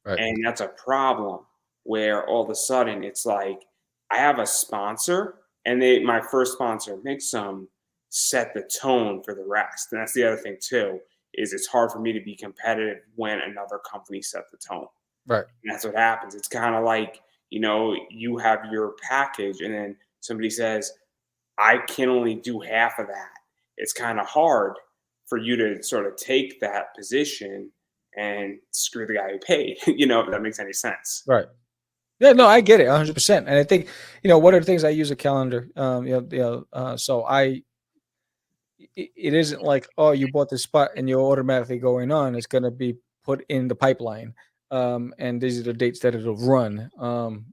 Right. And that's a problem where all of a sudden it's like I have a sponsor and my first sponsor makes them set the tone for the rest. And that's the other thing too, is it's hard for me to be competitive when another company set the tone. Right. And that's what happens. It's kind of like, you have your package and then somebody says, I can only do half of that. It's kind of hard for you to sort of take that position and screw the guy who paid, if that makes any sense. Right. Yeah, no, I get it 100%. And I think, one of the things I use a calendar, so it isn't like, oh, you bought this spot and you're automatically going on. It's going to be put in the pipeline. And these are the dates that it'll run, so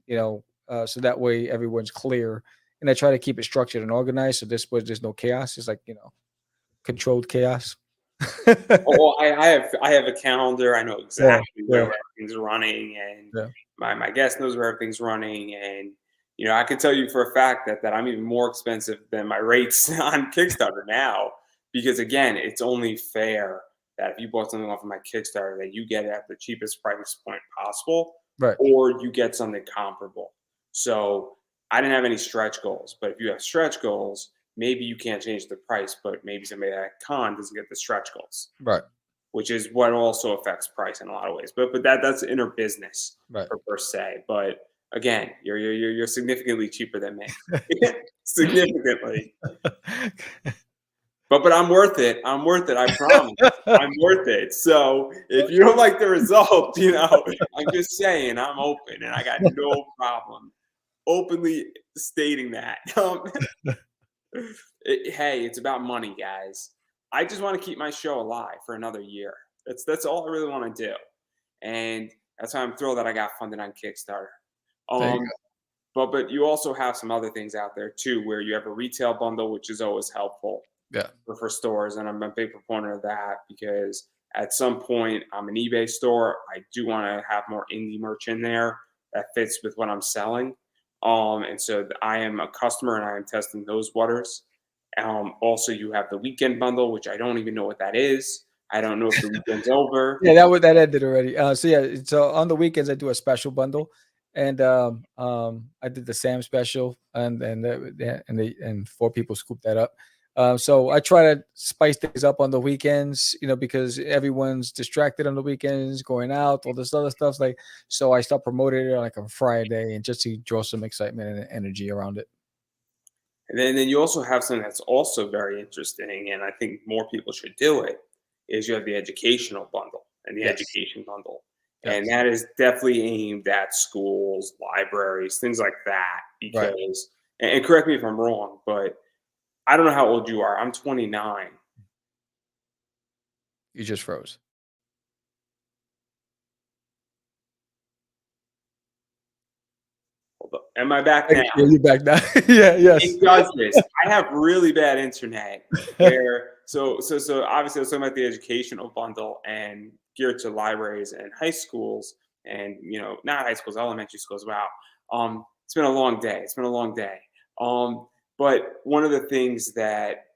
that way everyone's clear. And I try to keep it structured and organized. So this way there's no chaos. It's like, controlled chaos. Oh, I have a calendar. I know Yeah. exactly where Yeah. everything's running, and Yeah. my guest knows where everything's running. And I can tell you for a fact that I'm even more expensive than my rates on Kickstarter now, because again, it's only fair that if you bought something off of my Kickstarter, that you get it at the cheapest price point possible, Right. or you get something comparable. So I didn't have any stretch goals, but if you have stretch goals, maybe you can't change the price, but maybe somebody at con doesn't get the stretch goals, Right. which is what also affects price in a lot of ways. But that's inner business Right. per se. But again, you're significantly cheaper than me, significantly. But I'm worth it. I'm worth it. I promise. I'm worth it. So if you don't like the result, I'm just saying I'm open and I got no problem openly stating that. Hey, it's about money, guys. I just want to keep my show alive for another year. That's all I really want to do, and that's why I'm thrilled that I got funded on Kickstarter. There you Um, go. but you also have some other things out there too, where you have a retail bundle, which is always helpful Yeah. for stores, and I'm a big proponent of that because at some point I'm an eBay store. I do want to have more indie merch in there that fits with what I'm selling. And so I am a customer and I am testing those waters. Also, you have the weekend bundle, which I don't even know what that is. I don't know if the weekend's over. Yeah, that ended already. So on the weekends I do a special bundle, and I did the Sam special, and 4 people scooped that up. So I try to spice things up on the weekends, because everyone's distracted on the weekends, going out, all this other stuff. So I start promoting it like on Friday, and just to draw some excitement and energy around it. And then you also have something that's also very interesting, and I think more people should do it, is you have the educational bundle and the Yes. education bundle. And Yes. that is definitely aimed at schools, libraries, things like that. Right. Because, and correct me if I'm wrong, but I don't know how old you are. I'm 29. You just froze. Hold up. Am I back Yeah, now? you back now. Yeah. Yes. It does this. I have really bad internet where so obviously I was talking about the educational bundle and geared to libraries and high schools and not high schools, elementary schools. Wow. It's been a long day. It's been a long day. Um, but one of the things that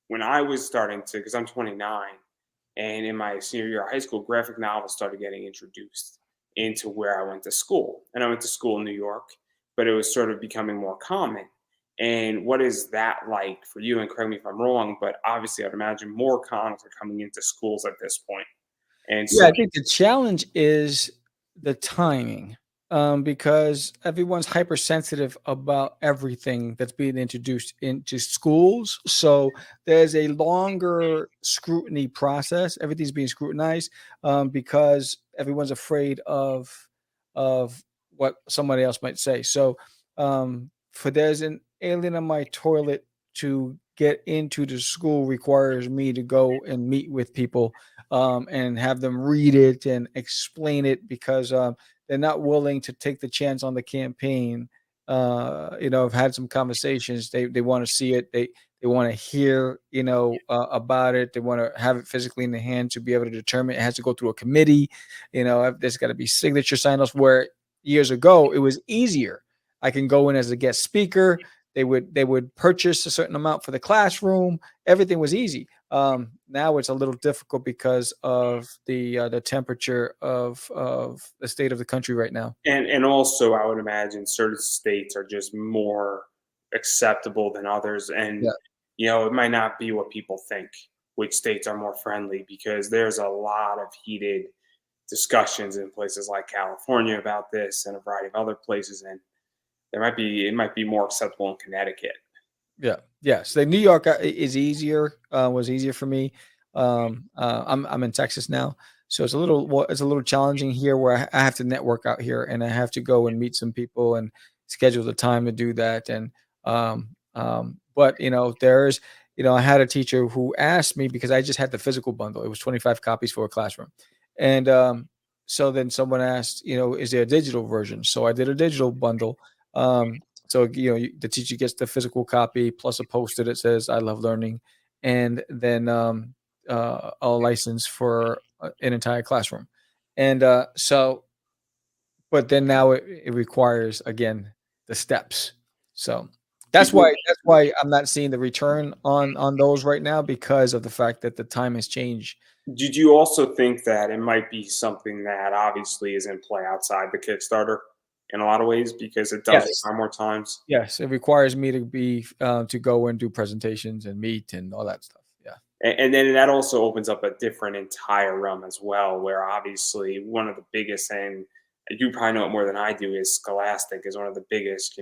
when I was starting to, because I'm 29, and in my senior year of high school, graphic novels started getting introduced into where I went to school. And I went to school in New York, but it was sort of becoming more common. And what is that like for you? And correct me if I'm wrong, but obviously I'd imagine more cons are coming into schools at this point. And Yeah, so, I think the challenge is the timing, because everyone's hypersensitive about everything that's being introduced into schools. So there's a longer scrutiny process. Everything's being scrutinized, because everyone's afraid of what somebody else might say. So for there's an alien on my toilet to get into the school requires me to go and meet with people, and have them read it and explain it, because they're not willing to take the chance on the campaign. I've had some conversations. They want to see it. They They want to hear, about it. They want to have it physically in the hand to be able to determine. It has to go through a committee. There's got to be signature sign-offs. Where years ago it was easier. I can go in as a guest speaker. They would purchase a certain amount for the classroom. Everything was easy. Now it's a little difficult because of the temperature of the state of the country right now. And also, I would imagine certain states are just more acceptable than others, and Yeah. it might not be what people think. Which states are more friendly? Because there's a lot of heated discussions in places like California about this, and a variety of other places, and it might be more acceptable in Connecticut. Yeah. Yes. The New York is easier. Was easier for me. I'm in Texas now, so it's a little challenging here where I have to network out here and I have to go and meet some people and schedule the time to do that. And but I had a teacher who asked me because I just had the physical bundle. It was 25 copies for a classroom, and so then someone asked, is there a digital version? So I did a digital bundle. So, the teacher gets the physical copy plus a poster that says "I love learning," and then a license for an entire classroom. And but then now it requires again the steps. So Did you that's why I'm not seeing the return on those right now because of the fact that the time has changed. did you also think that it might be something that obviously is in play outside the Kickstarter in a lot of ways because it does Yes. require more times? Yes, it requires me to go and do presentations and meet and all that stuff. Yeah. And then that also opens up a different entire realm as well, where obviously one of the biggest, and you probably know it more than I do, is Scholastic is one of the biggest,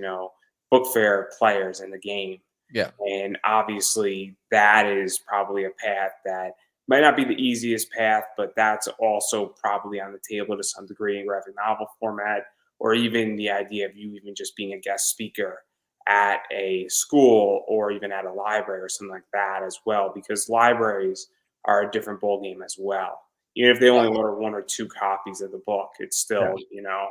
book fair players in the game. Yeah. And obviously that is probably a path that might not be the easiest path, but that's also probably on the table to some degree in graphic novel format, or even the idea of you even just being a guest speaker at a school or even at a library or something like that as well, because libraries are a different ballgame as well. Even if they only order one or two copies of the book, it's Yeah. still,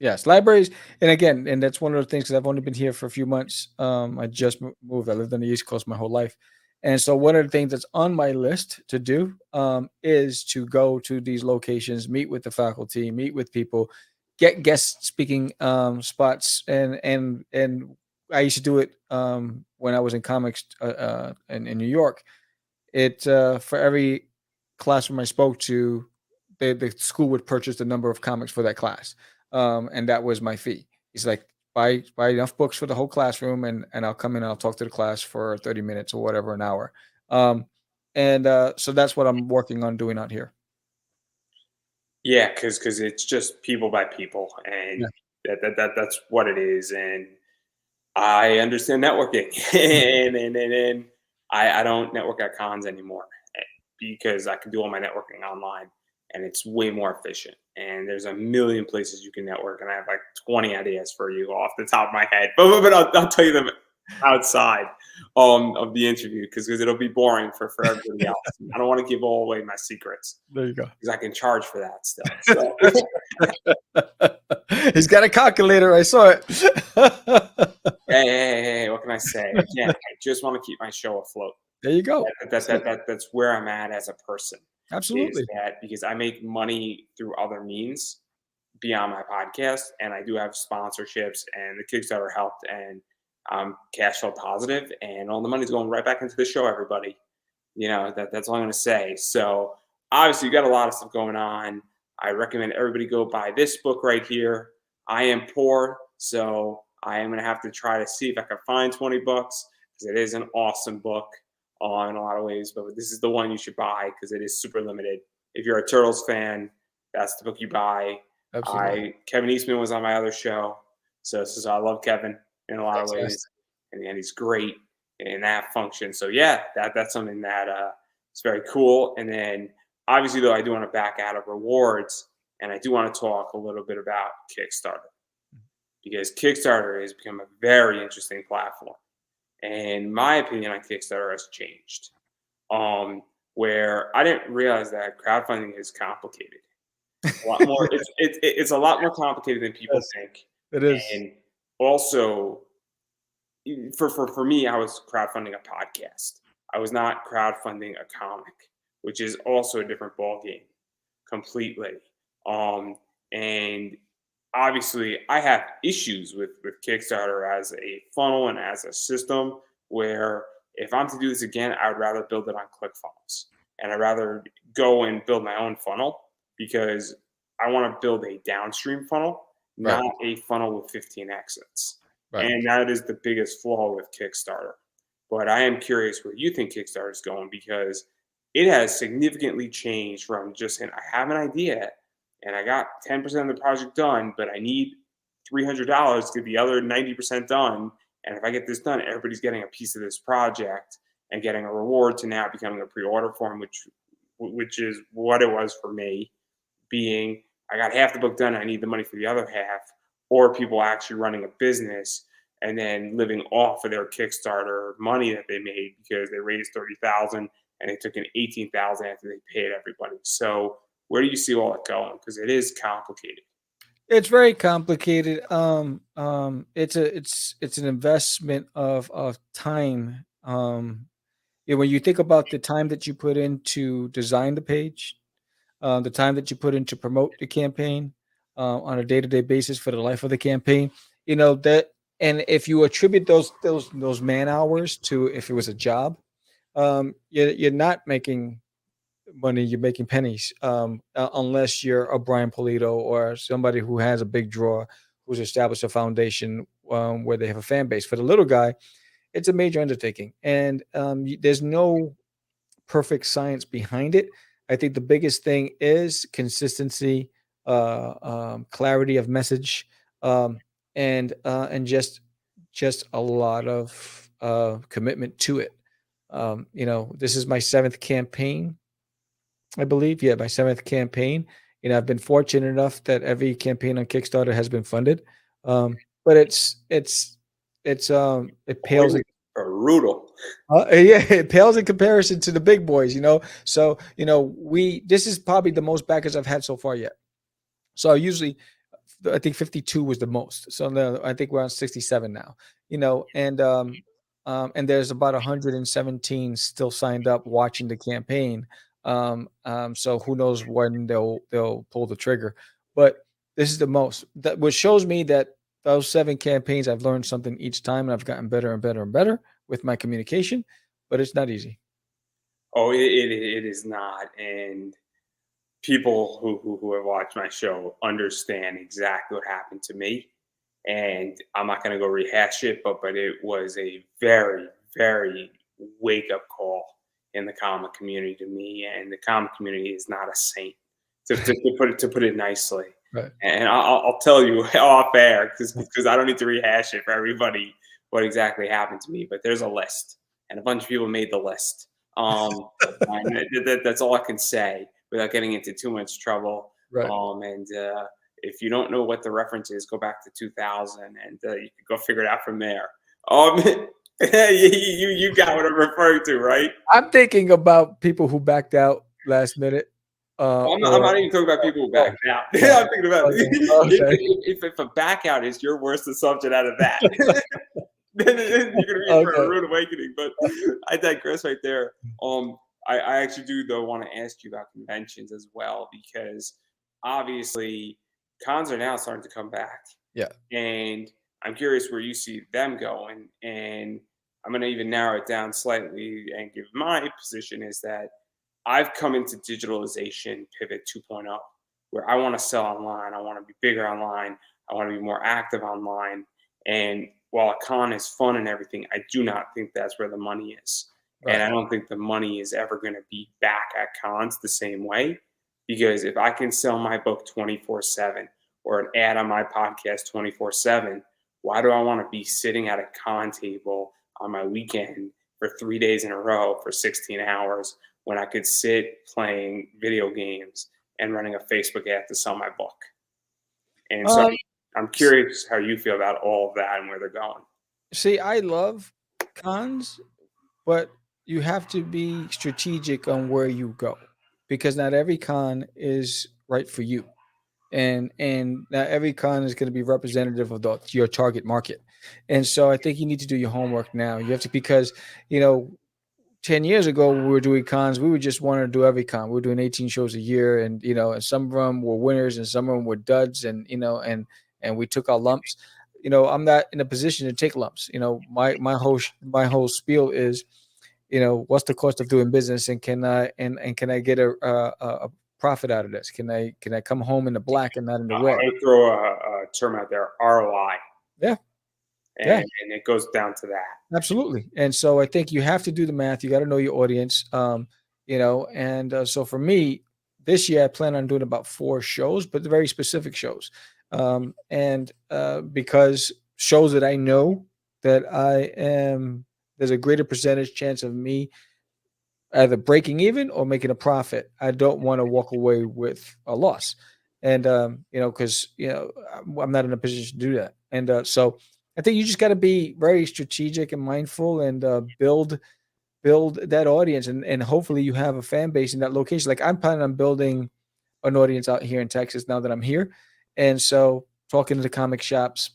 Yes, libraries, and again, and that's one of the things because 'cause I've only been here for a few months. I just moved. I lived on the East Coast my whole life, and so one of the things that's on my list to do is to go to these locations, meet with the faculty, meet with people, get guest speaking spots, and I used to do it when I was in comics in New York. For every classroom I spoke to, the school would purchase the number of comics for that class, and that was my fee. He's like, buy enough books for the whole classroom, and I'll come in and I'll talk to the class for 30 minutes or whatever, an hour. Um, and so that's what I'm working on doing out here. yeah, because it's just people by people, and Yeah. that's what it is. And I understand networking, and I don't network at cons anymore because I can do all my networking online, and it's way more efficient. And there's a million places you can network, and I have like 20 ideas for you off the top of my head. But I'll tell you them outside of the interview because it'll be boring for everybody else. I don't want to give all away my secrets There you go. because I can charge for that stuff. So He's got a calculator. I saw it. hey, what can I say? Again, I just want to keep my show afloat. There you go. That's where I'm at as a person. Is Absolutely. that because I make money through other means beyond my podcast, and I do have sponsorships, and the Kickstarter helped, and I'm cash flow positive, and all the money's going right back into the show. Everybody, that's all I'm going to say. So obviously, you got a lot of stuff going on. I recommend everybody go buy this book right here. I am poor, so I am going to have to try to see if I can find 20 bucks because it is an awesome book in a lot of ways. But this is the one you should buy because it is super limited. If you're a Turtles fan, that's the book you buy. Absolutely. Kevin Eastman was on my other show, so I love Kevin in a lot of Fantastic. ways, and he's great in that function. So yeah, that's something that is very cool. And then obviously though, I do want to back out of rewards, and I do want to talk a little bit about Kickstarter because Kickstarter has become a very interesting platform. And my opinion on Kickstarter has changed. Where I didn't realize that crowdfunding is complicated. A lot more. It's a lot more complicated than people Yes, think. it is. And also, for me, I was crowdfunding a podcast. I was not crowdfunding a comic, which is also a different ballgame completely. Um, and obviously, I have issues with Kickstarter as a funnel and as a system. Where if I'm to do this again, I would rather build it on ClickFunnels, and I'd rather go and build my own funnel because I want to build a downstream funnel, Right. not a funnel with 15 exits. Right. And that is the biggest flaw with Kickstarter. But I am curious where you think Kickstarter is going because it has significantly changed from just saying, I have an idea and I got 10% of the project done, but I need $300 to get the other 90% done. And if I get this done, everybody's getting a piece of this project and getting a reward to now becoming a pre-order form, which is what it was for me, being I got half the book done, I need the money for the other half, or people actually running a business and then living off of their Kickstarter money that they made because they raised 30,000 and they took in 18,000 after they paid everybody. So where do you see all that going? Because it is complicated. It's very complicated. It's an investment of time. When you think about the time that you put in to design the page, the time that you put in to promote the campaign on a day-to-day basis for the life of the campaign, that, and if you attribute those man hours to if it was a job, you're not making money, you're making pennies, unless you're a Brian Polito or somebody who has a big draw, who's established a foundation where they have a fan base. For the little guy, it's a major undertaking, and there's no perfect science behind it. I think the biggest thing is consistency, clarity of message, and just a lot of commitment to it. This is my seventh campaign, I believe. Yeah, my seventh campaign. I've been fortunate enough that every campaign on Kickstarter has been funded, but it pales in Brutal. yeah, it pales in comparison to the big boys. So, this is probably the most backers I've had so far yet. So I think 52 was the most. So now I think we're on 67 now. And there's about 117 still signed up watching the campaign. So who knows when they'll pull the trigger. But this is the most. What shows me that those 7 campaigns, I've learned something each time, and I've gotten better and better and better with my communication. But it's not easy. Oh, it is not. And people who have watched my show understand exactly what happened to me. And I'm not going to go rehash it, but it was a very, very wake up call in the comic community to me. And the comic community is not a saint, to put it nicely. Right. And I'll tell you off air because I don't need to rehash it for everybody what exactly happened to me. But there's a list, and a bunch of people made the list. That's all I can say without getting into too much trouble. Right. And if you don't know what the reference is, go back to 2000, and you can go figure it out from there. You got what I'm referring to, right? I'm thinking about people who backed out last minute. I'm not even talking about people who backed out. I'm thinking about if a back out is your worst assumption out of that, then you're going to be in for a rude awakening. But I digress right there. I actually do, though, want to ask you about conventions as well, because obviously cons are now starting to come back. Yeah. And I'm curious where you see them going. And I'm going to even narrow it down slightly and give my position is that I've come into digitalization pivot 2.0, where I want to sell online. I want to be bigger online. I want to be more active online. And while a con is fun and everything, I do not think that's where the money is. Right. And I don't think the money is ever going to be back at cons the same way. Because if I can sell my book 24/7 or an ad on my podcast 24/7, why do I want to be sitting at a con table on my weekend for 3 days in a row for 16 hours when I could sit playing video games and running a Facebook ad to sell my book? And so I'm curious how you feel about all of that and where they're going. See, I love cons, but you have to be strategic on where you go, because not every con is right for you, and not every con is going to be representative of your target market. And so I think you need to do your homework now. You have to, because, you know, 10 years ago, when we were doing cons, we would just want to do every con. We were doing 18 shows a year, and, you know, and some of them were winners and some of them were duds, and, you know, and we took our lumps. You know, I'm not in a position to take lumps. You know, my whole spiel is, you know, what's the cost of doing business, and can I get a profit out of this? Can I come home in the black and not in the red? I'm going to throw a term out there, ROI, Yeah, yeah. and it goes down to that. Absolutely. And so I think you have to do the math. You got to know your audience. You know, and so for me, this year I plan on doing about 4 shows, but very specific shows. And because shows that I know that there's a greater percentage chance of me either breaking even or making a profit. I don't want to walk away with a loss. And you know, because you know, I'm not in a position to do that. And so I think you just got to be very strategic and mindful, and build that audience, and hopefully you have a fan base in that location. Like I'm planning on building an audience out here in Texas now that I'm here. And so talking to the comic shops,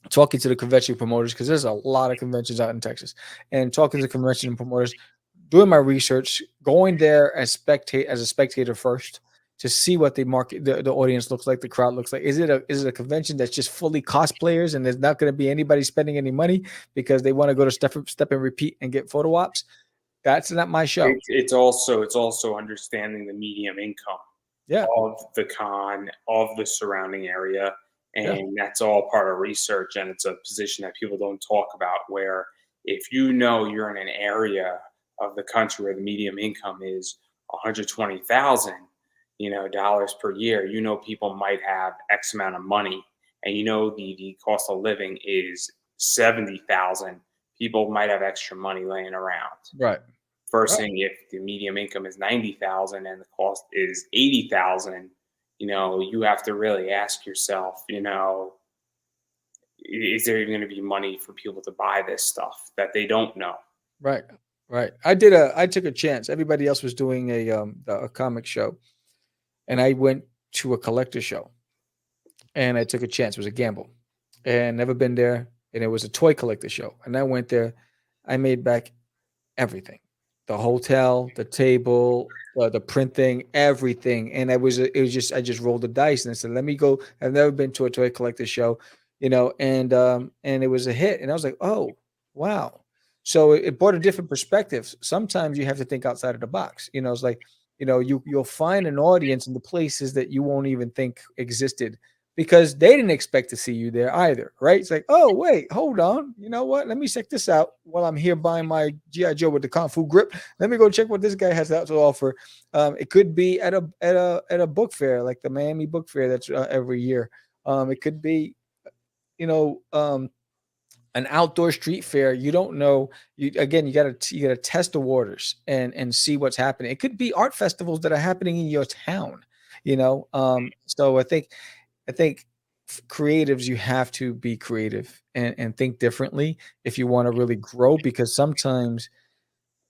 talking to the convention promoters, because there's a lot of conventions out in Texas, and talking to the convention promoters, doing my research, going there as a spectator first to see what the audience looks like, the crowd looks like. Is it a convention that's just fully cosplayers and there's not going to be anybody spending any money because they want to go to step and repeat and get photo ops? That's not my show. It's also understanding the medium income Yeah, of the con, of the surrounding area, yeah, and that's all part of research. And it's a position that people don't talk about. Where if you know you're in an area of the country where the medium income is 120,000, dollars per year, people might have X amount of money, and the cost of living is 70,000. People might have extra money laying around. right, First right, thing, if the medium income is 90,000 and the cost is 80,000, you have to really ask yourself, is there even going to be money for people to buy this stuff that they don't know? right, right. I took a chance. Everybody else was doing a comic show, and I went to a collector show, and I took a chance. It was a gamble, and never been there. And it was a toy collector show, and I went there. I made back everything, the hotel, the table, the printing, everything. And I just rolled the dice and I said, let me go. I've never been to a toy collector show, you know, and it was a hit. And I was like, oh, wow. So it brought a different perspective. Sometimes you have to think outside of the box. You know, it's like, you know, you'll find an audience in the places that you won't even think existed, because they didn't expect to see you there either, right? It's like, oh wait, hold on, you know what? Let me check this out while I'm here buying my GI Joe with the Kung Fu grip. Let me go check what this guy has to offer. It could be at a book fair, like the Miami Book Fair that's every year. It could be, you know, an outdoor street fair. You don't know. You gotta test the waters and see what's happening. It could be art festivals that are happening in your town. You know, so I think creatives, you have to be creative and think differently if you want to really grow, because sometimes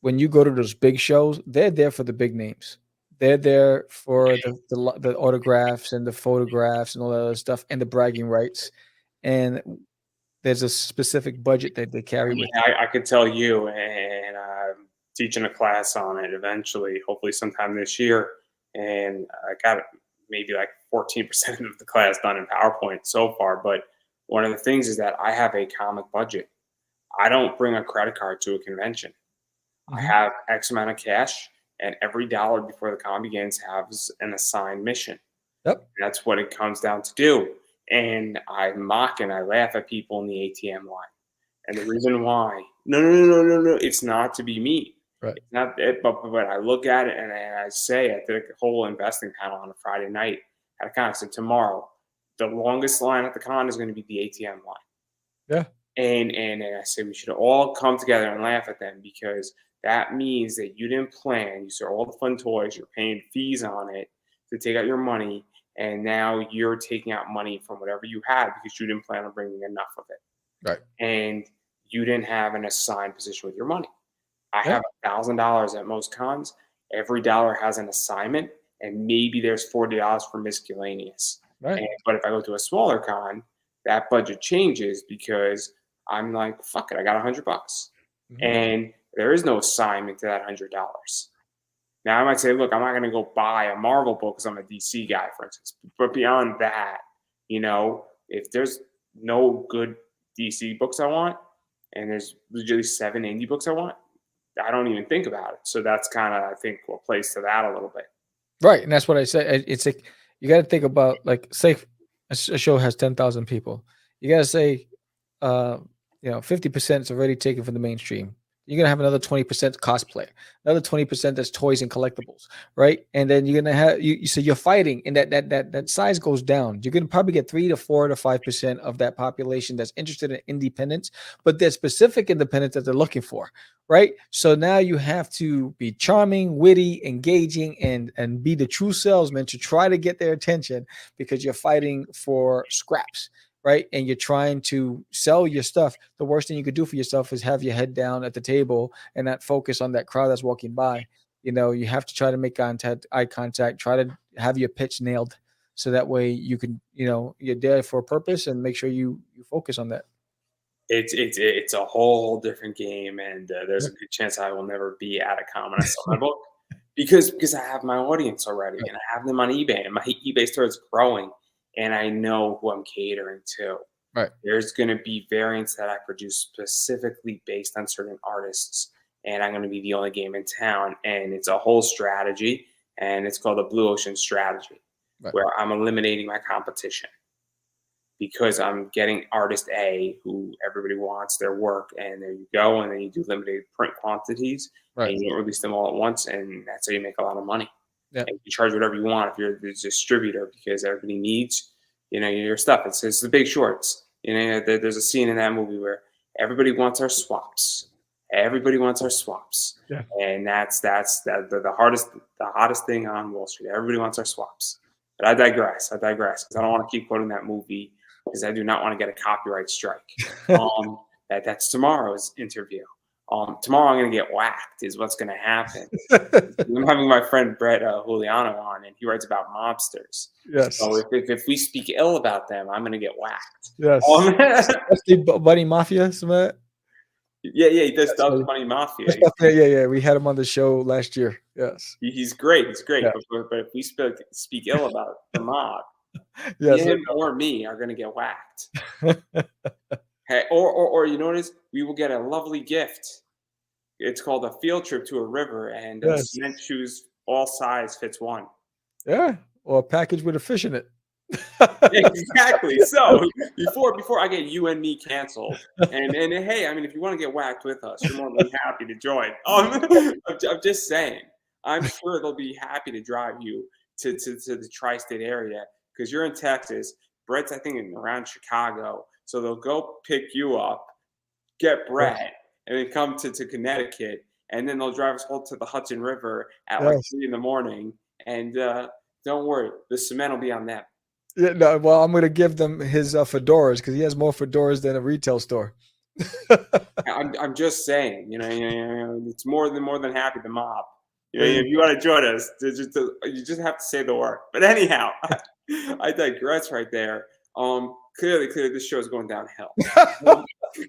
when you go to those big shows, they're there for the big names. They're there for the autographs and the photographs and all that other stuff and the bragging rights. And there's a specific budget that they carry with it. I could tell you, and I'm teaching a class on it eventually, hopefully sometime this year. And I got maybe like 14% of the class done in PowerPoint so far. But one of the things is that I have a comic budget. I don't bring a credit card to a convention. I Mhm. have X amount of cash, and every dollar before the con begins has an assigned mission. Yep. That's what it comes down to do. And I mock and I laugh at people in the ATM line. And the reason why, no, no, no, no, no, no, it's not to be mean. Right. It's not it, but I look at it and I say, I did a whole investing panel on a Friday night at a con. I said, tomorrow, the longest line at the con is going to be the ATM line. Yeah. And I said we should all come together and laugh at them, because that means that you didn't plan. You saw all the fun toys, you're paying fees on it to take out your money, and now you're taking out money from whatever you had because you didn't plan on bringing enough of it, Right. and you didn't have an assigned position with your money. I Yeah. have $1,000 at most cons. Every dollar has an assignment, and maybe there's $40 for miscellaneous. Right. But if I go to a smaller con, that budget changes because I'm like, fuck it, I got $100, Mhm. and there is no assignment to that $100. Now I might say, look, I'm not going to go buy a Marvel book because I'm a DC guy, for instance. But beyond that, if there's no good DC books I want, and there's literally 7 indie books I want, I don't even think about it. So that's kind of, I think, what plays to that a little bit. Right, and that's what I said. It's like you got to think about, like, say a show has 10,000 people. You got to say, uh, 50% is already taken from the mainstream. You're gonna have another 20% cosplay, another 20% that's toys and collectibles, right? And then you're gonna have so you're fighting, and that size goes down. You're gonna probably get 3 to 4 to 5% of that population that's interested in independence, but there's specific independence that they're looking for, right? So now you have to be charming, witty, engaging, and be the true salesman to try to get their attention, because you're fighting for scraps, right? And you're trying to sell your stuff. The worst thing you could do for yourself is have your head down at the table and not focus on that crowd that's walking by. You have to try to make eye contact, try to have your pitch nailed, so that way you can, you're there for a purpose, and make sure you focus on that. It's a whole different game, and there's Yeah. a good chance I will never be at a con when I sell my book, because I have my audience already, Right. and I have them on eBay, and my eBay store is growing, and I know who I'm catering to. Right. There's going to be variants that I produce specifically based on certain artists, and I'm going to be the only game in town, and it's a whole strategy, and it's called the Blue Ocean strategy, Right. where I'm eliminating my competition because I'm getting artist A, who everybody wants their work, and there you go. And then you do limited print quantities, Right. and you don't release them all at once, and that's how you make a lot of money. Yeah. And you charge whatever you want if you're the distributor, because everybody needs, your stuff. It's the Big Shorts. There's a scene in that movie where everybody wants our swaps. Everybody wants our swaps, Yeah. and that's the hottest thing on Wall Street. Everybody wants our swaps. But I digress because I don't want to keep quoting that movie, because I do not want to get a copyright strike. That's tomorrow's interview. Tomorrow I'm going to get whacked is what's going to happen. I'm having my friend Brett Juliano on, and he writes about mobsters. Yes. So if we speak ill about them, I'm going to get whacked. Yes. That's the Buddy Mafia, Smet. Yeah, he does Yes. Doug Funny Mafia. Yeah. We had him on the show last year. Yes. He's great. He's great. Yeah. But if we speak ill about the mob, Yes. him or me are going to get whacked. Hey, or you notice we will get a lovely gift. It's called a field trip to a river, and Yes. cement shoes all size fits one. Yeah. Or a package with a fish in it. Exactly. So before I get you and me canceled, and hey, I mean, if you want to get whacked with us, you're more than happy to join. I'm just saying, I'm sure they'll be happy to drive you to the tri-state area, because you're in Texas. Brett's, I think, around Chicago, so they'll go pick you up, get Brett, and then come to Connecticut, and then they'll drive us all to the Hudson River at like 3 a.m. And don't worry, the cement will be on them. Yeah, no, well, I'm going to give them his fedoras, because he has more fedoras than a retail store. I'm just saying, it's more than happy the mob. If you want to join us, you just have to say the word. But anyhow, I digress right there. Clearly, this show is going downhill.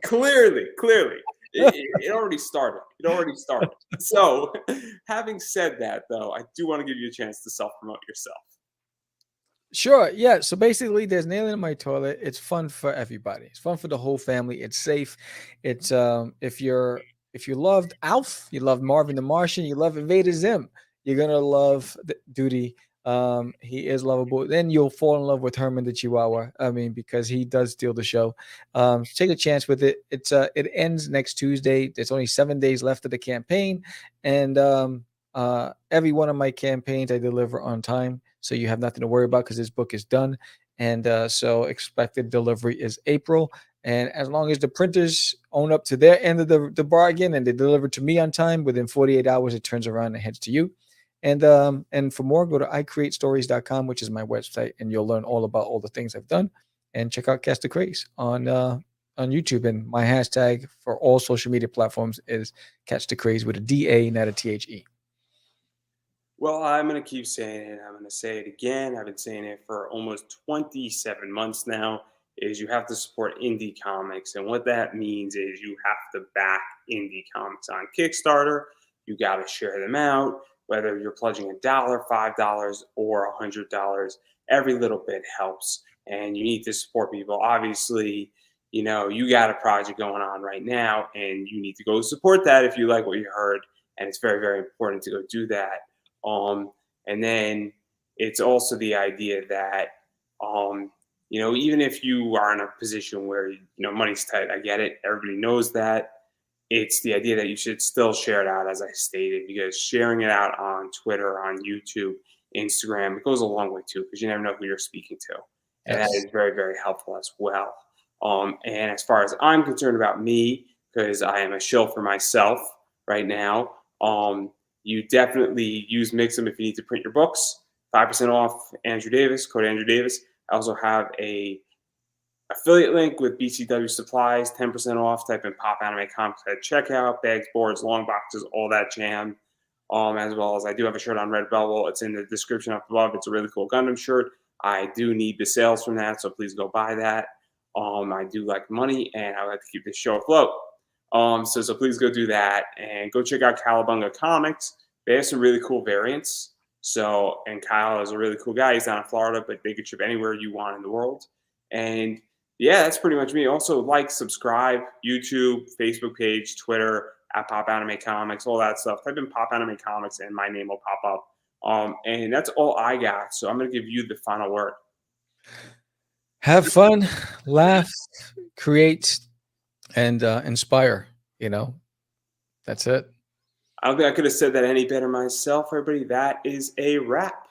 Clearly, it already started. So, having said that, though, I do want to give you a chance to self-promote yourself. Sure. Yeah. So basically, there's Nailing in My Toilet. It's fun for everybody. It's fun for the whole family. It's safe. It's if you loved Alf, you love Marvin the Martian, you love Invader Zim, you're gonna love Duty. He is lovable. Then you'll fall in love with Herman the Chihuahua. I mean, because he does steal the show. Take a chance with it. It ends next Tuesday. There's only 7 days left of the campaign, and every one of my campaigns I deliver on time, so you have nothing to worry about, because this book is done. And so expected delivery is April. And as long as the printers own up to their end of the bargain, and they deliver to me on time, within 48 hours, it turns around and heads to you. And for more, go to icreatestories.com, which is my website, and you'll learn all about all the things I've done. And check out Catch the Craze on YouTube. And my hashtag for all social media platforms is Catch the Craze, with a DA, not a THE. Well, I'm going to keep saying it. I'm going to say it again. I've been saying it for almost 27 months now. is you have to support indie comics. And what that means is you have to back indie comics on Kickstarter. You got to share them out, whether you're pledging $1, $5, or $100. Every little bit helps, and you need to support people. Obviously, you know, you got a project going on right now, and you need to go support that if you like what you heard. And it's very, very important to go do that. And then it's also the idea that, you know, even if you are in a position where, you know, money's tight, I get it. Everybody knows that. It's the idea that you should still share it out, as I stated, because sharing it out on Twitter, on YouTube, Instagram, it goes a long way too, because you never know who you're speaking to. And that Yes. is very, very helpful as well. And as far as I'm concerned about me, because I am a shill for myself right now, you definitely use Mix'em if you need to print your books. 5% off Andrew Davis, code Andrew Davis. I also have a affiliate link with BCW Supplies, 10% off. Type in Pop Anime Comics at checkout. Bags, boards, long boxes, all that jam. As well as I do have a shirt on Redbubble. It's in the description up above. It's a really cool Gundam shirt. I do need the sales from that, so please go buy that. I do like money, and I like to keep this show afloat. So please go do that, and go check out Cowabunga Comics. They have some really cool variants. So, and Kyle is a really cool guy. He's down in Florida, but they could ship anywhere you want in the world. And yeah, that's pretty much me. Also, like, subscribe, YouTube, Facebook page, Twitter, at Pop Anime Comics, all that stuff. Type in Pop Anime Comics, and my name will pop up. And that's all I got. So I'm going to give you the final word. Have fun, laugh, create, and inspire. You know, that's it. I don't think I could have said that any better myself, everybody. That is a wrap.